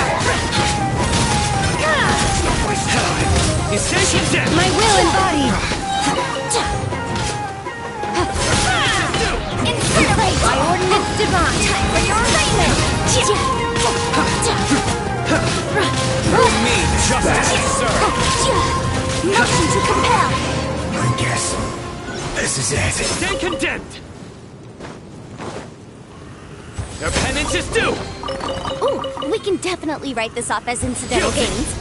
Essential death! My will embodied! Incinerate! By ordinance divine! Time for your arraignment! Through me, justice is served! Motion to compel! I guess this is it. Stay condemned! Your penance is due! Ooh, we can definitely write this off as incidental gains.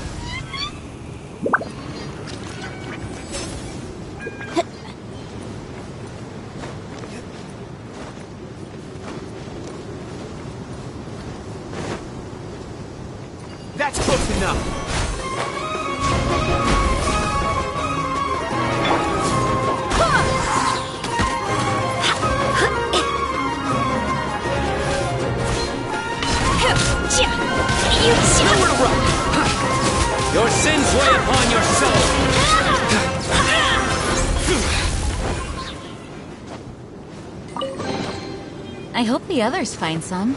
That's close enough! Nowhere to run! Your sins weigh upon your soul! I hope the others find some.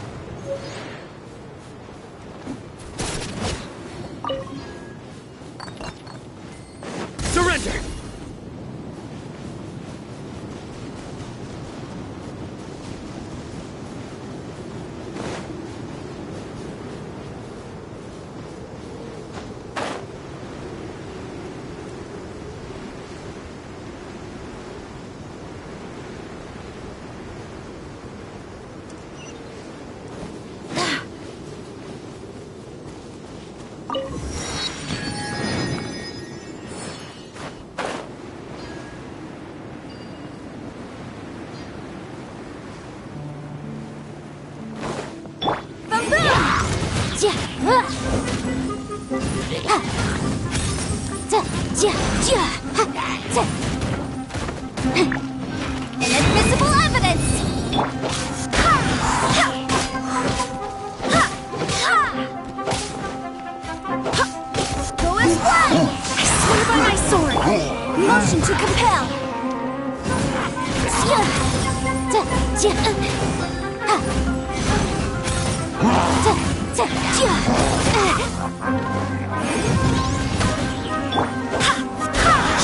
Surrender! Inadmissible evidence! Go as one! I swear by my sword! Motion to compel!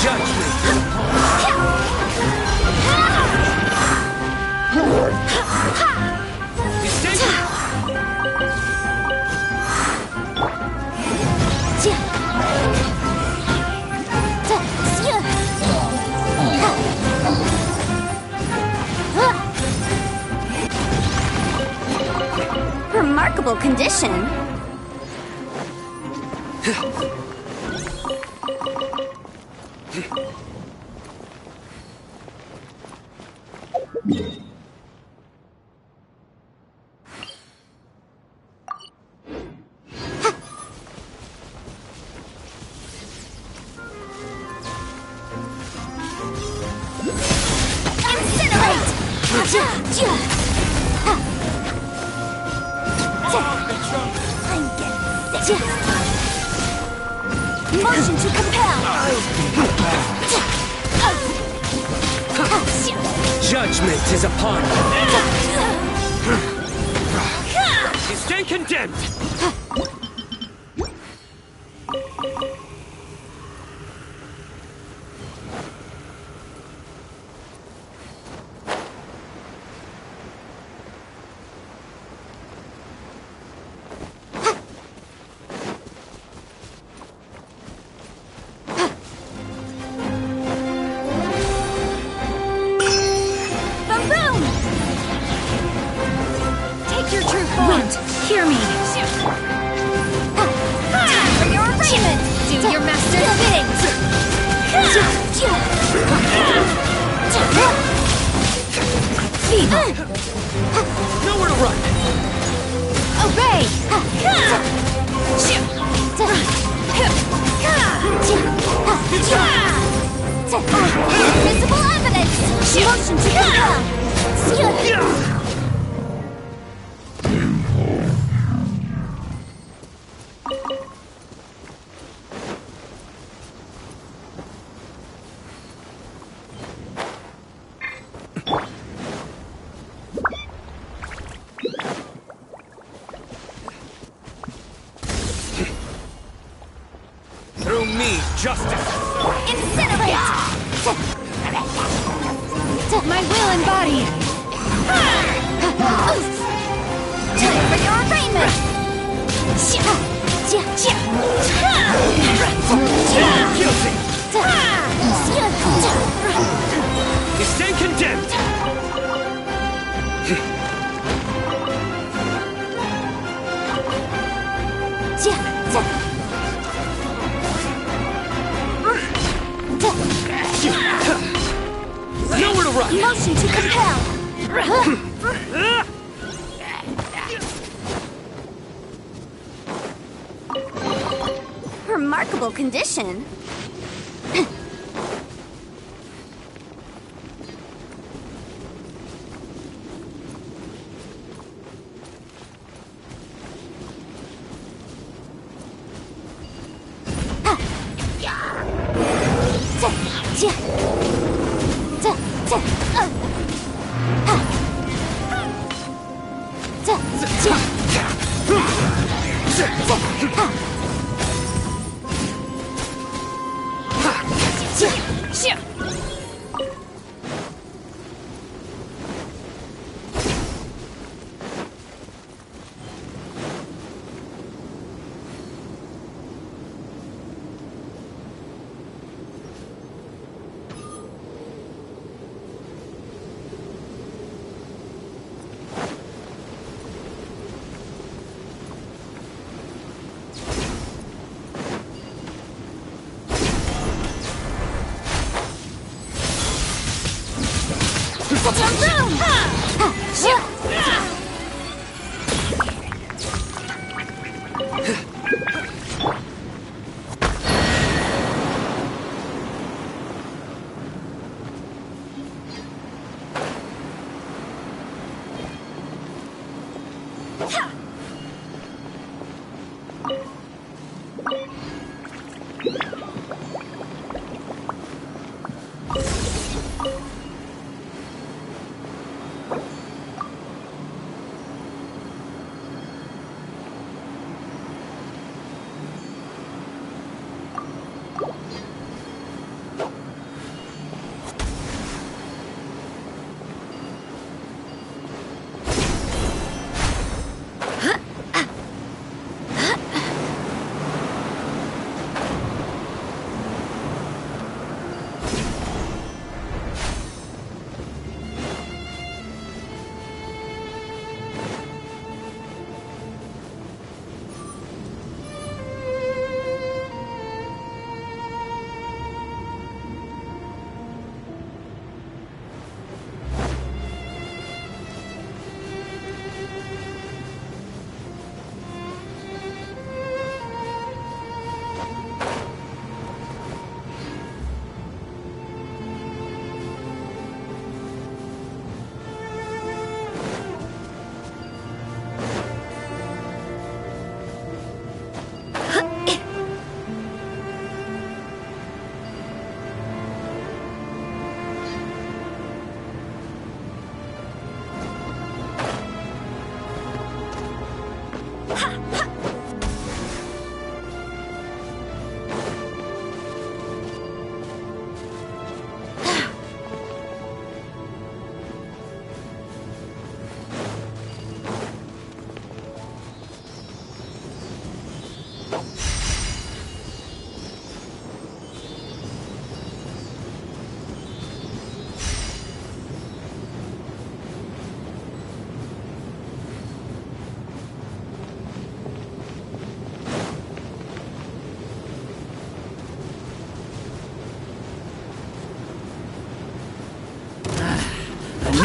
Judgment is Remarkable condition. Motion to compel! Judgment is upon you! You stand condemned! Hear me. Time for your arraignment. Do your master's bidding. Feeble. Nowhere to run. Obey. Invisible evidence. Motion to compel. Through me, justice. Incinerate! My will embodied. Time for your arraignment. Guilty. You stand condemned. Nowhere to run. Motion to compel. Remarkable condition.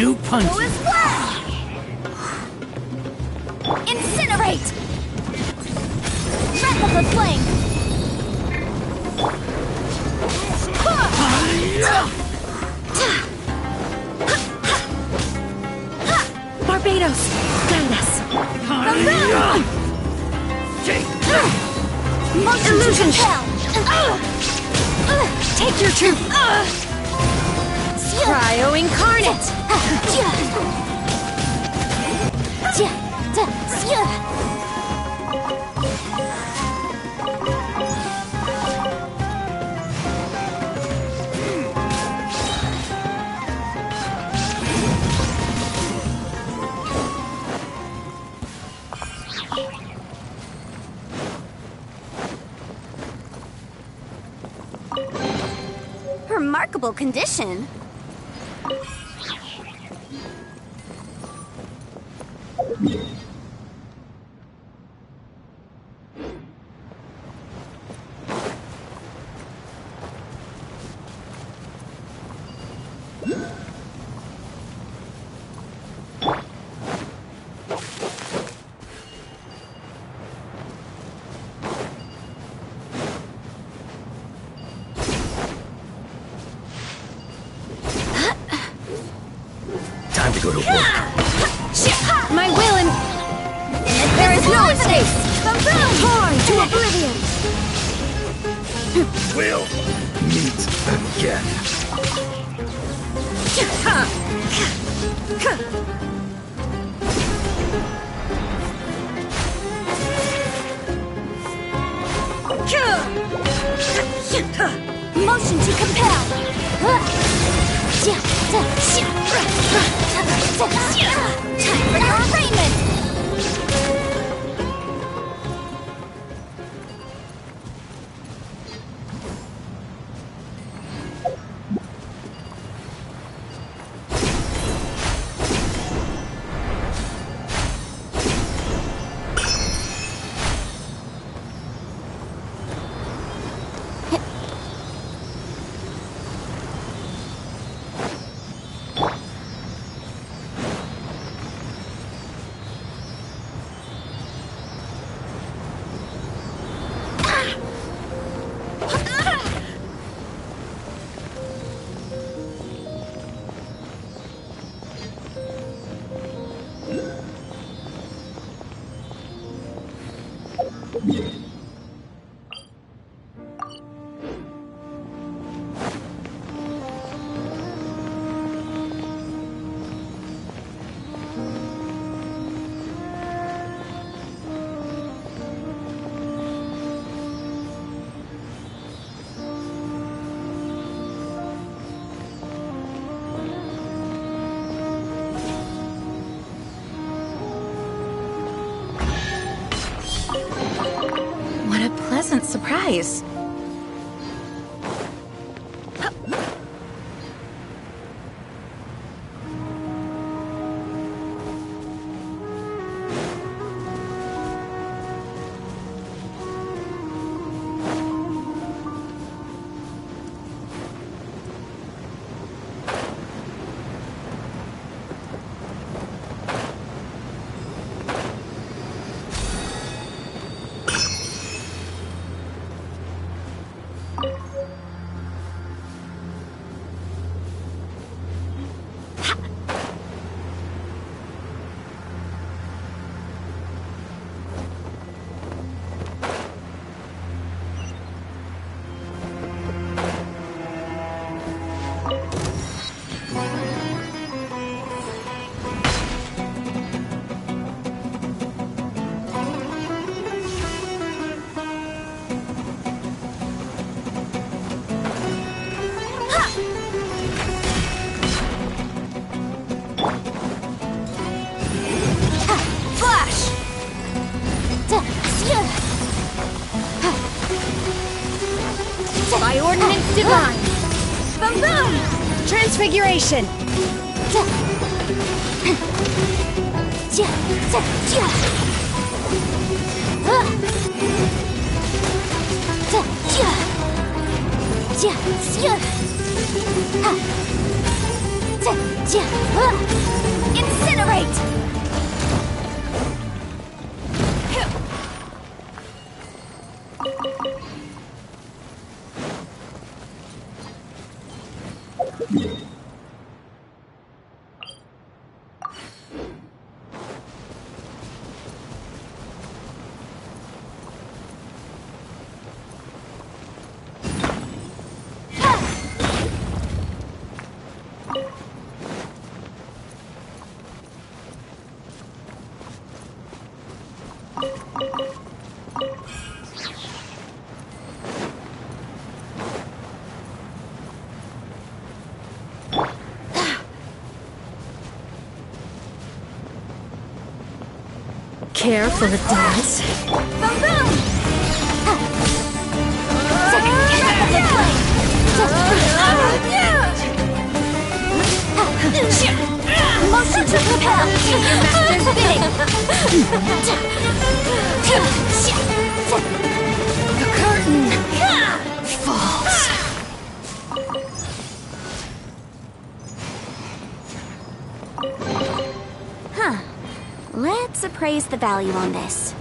new punches. Go as well. Incinerate! Breath of the flame! Barbados, guide us. Motion Illusion. Take your truth! Cryo incarnate. Remarkable condition. Time to go to work. My will and... There is no escape. Torn to oblivion. We'll meet again. Motion to compel. Time for your arraignment. What a pleasant surprise. By ordinance divine. Boom boom! Transfiguration. Incinerate! Care for a dance? Boom boom! Motion to propel! Do your master's bidding! The curtain falls. Huh. Let's appraise the value on this.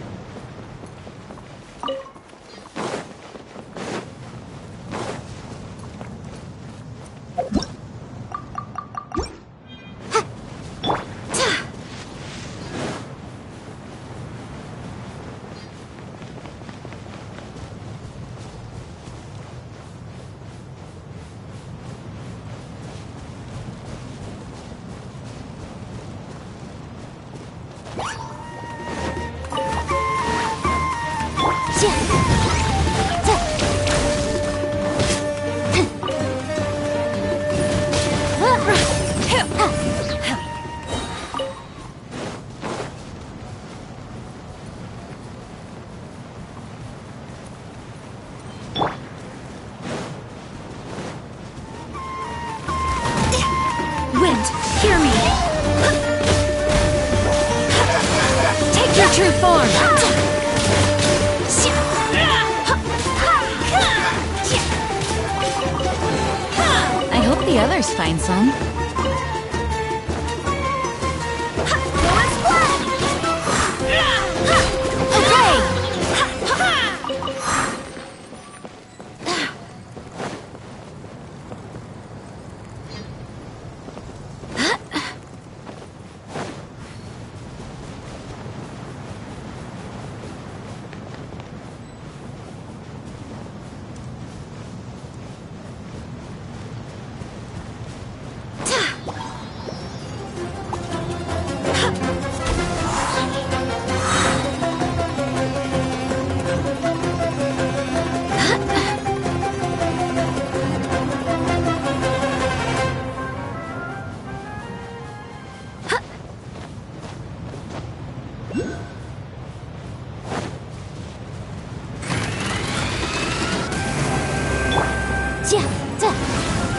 Wind, hear me. Take your true form. I hope the others find some.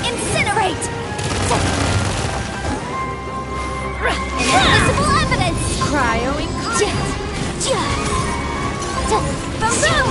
Incinerate! Invisible evidence! Cryo Boom!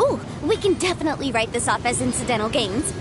Ooh, we can definitely write this off as incidental gains.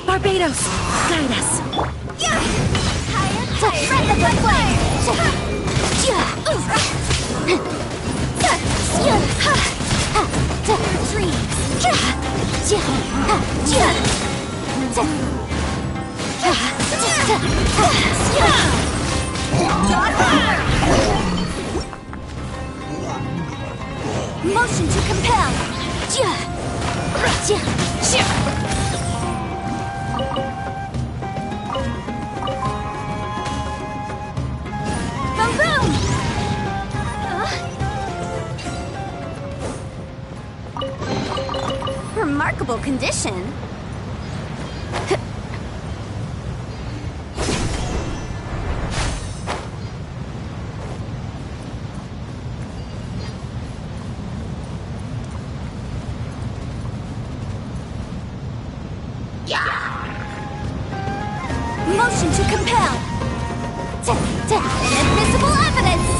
Barbados, guide us. Spread the good way! Motion to compel! Boom boom! Remarkable condition. Motion to compel. Inadmissible evidence.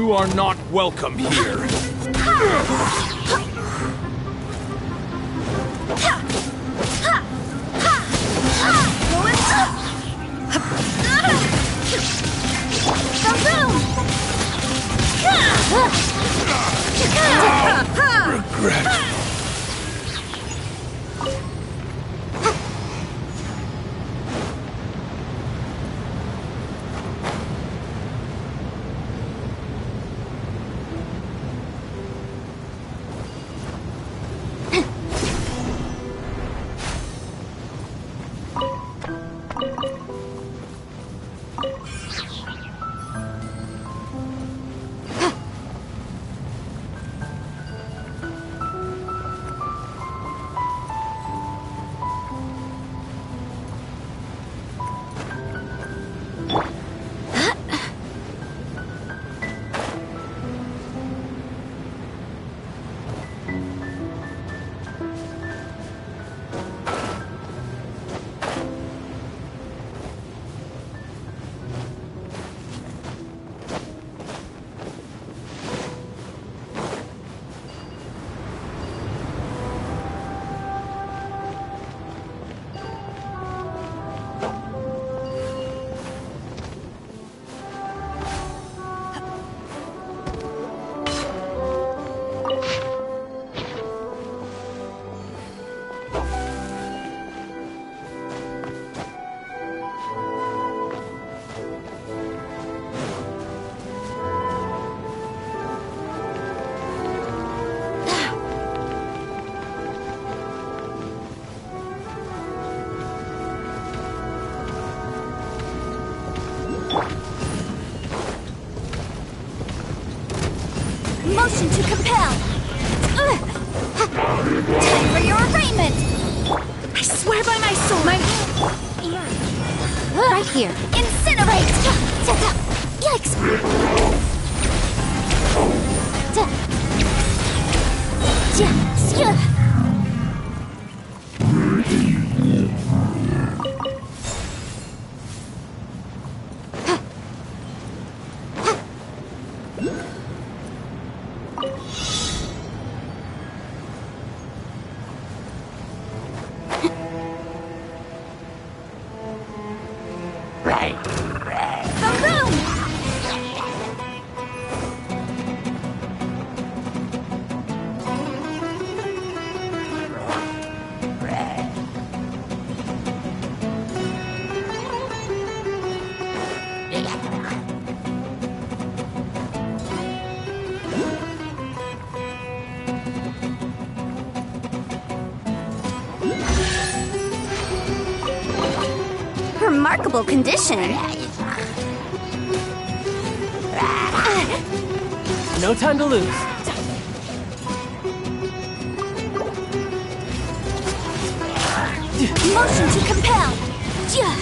You are not welcome here. Regret. Motion to compel! Time for your arraignment! I swear by my soul, Right here. Incinerate! Yikes! Remarkable condition. No time to lose. Motion to compel. Yes.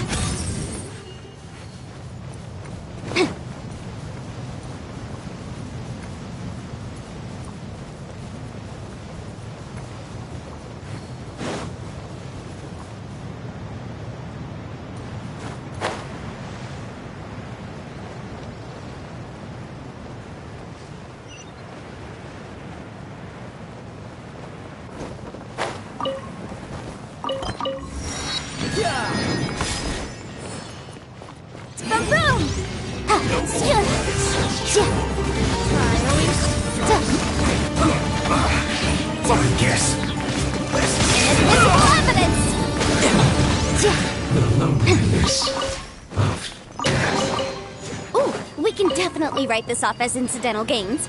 Invisible evidence! The loneliness of death. Ooh, we can definitely write this off as incidental gains.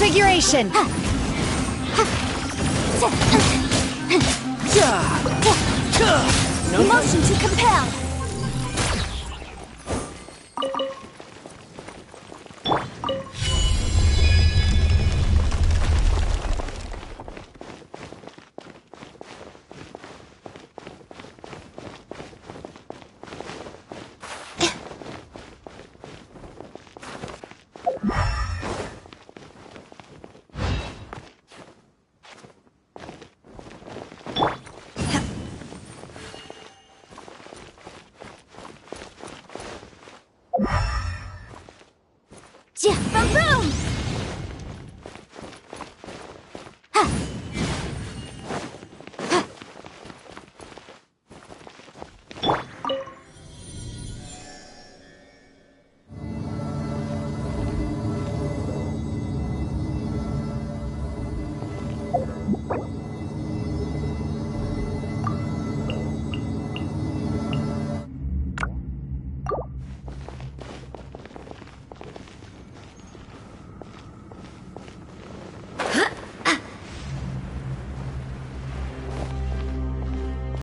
configuration. Motion to compel. Boom!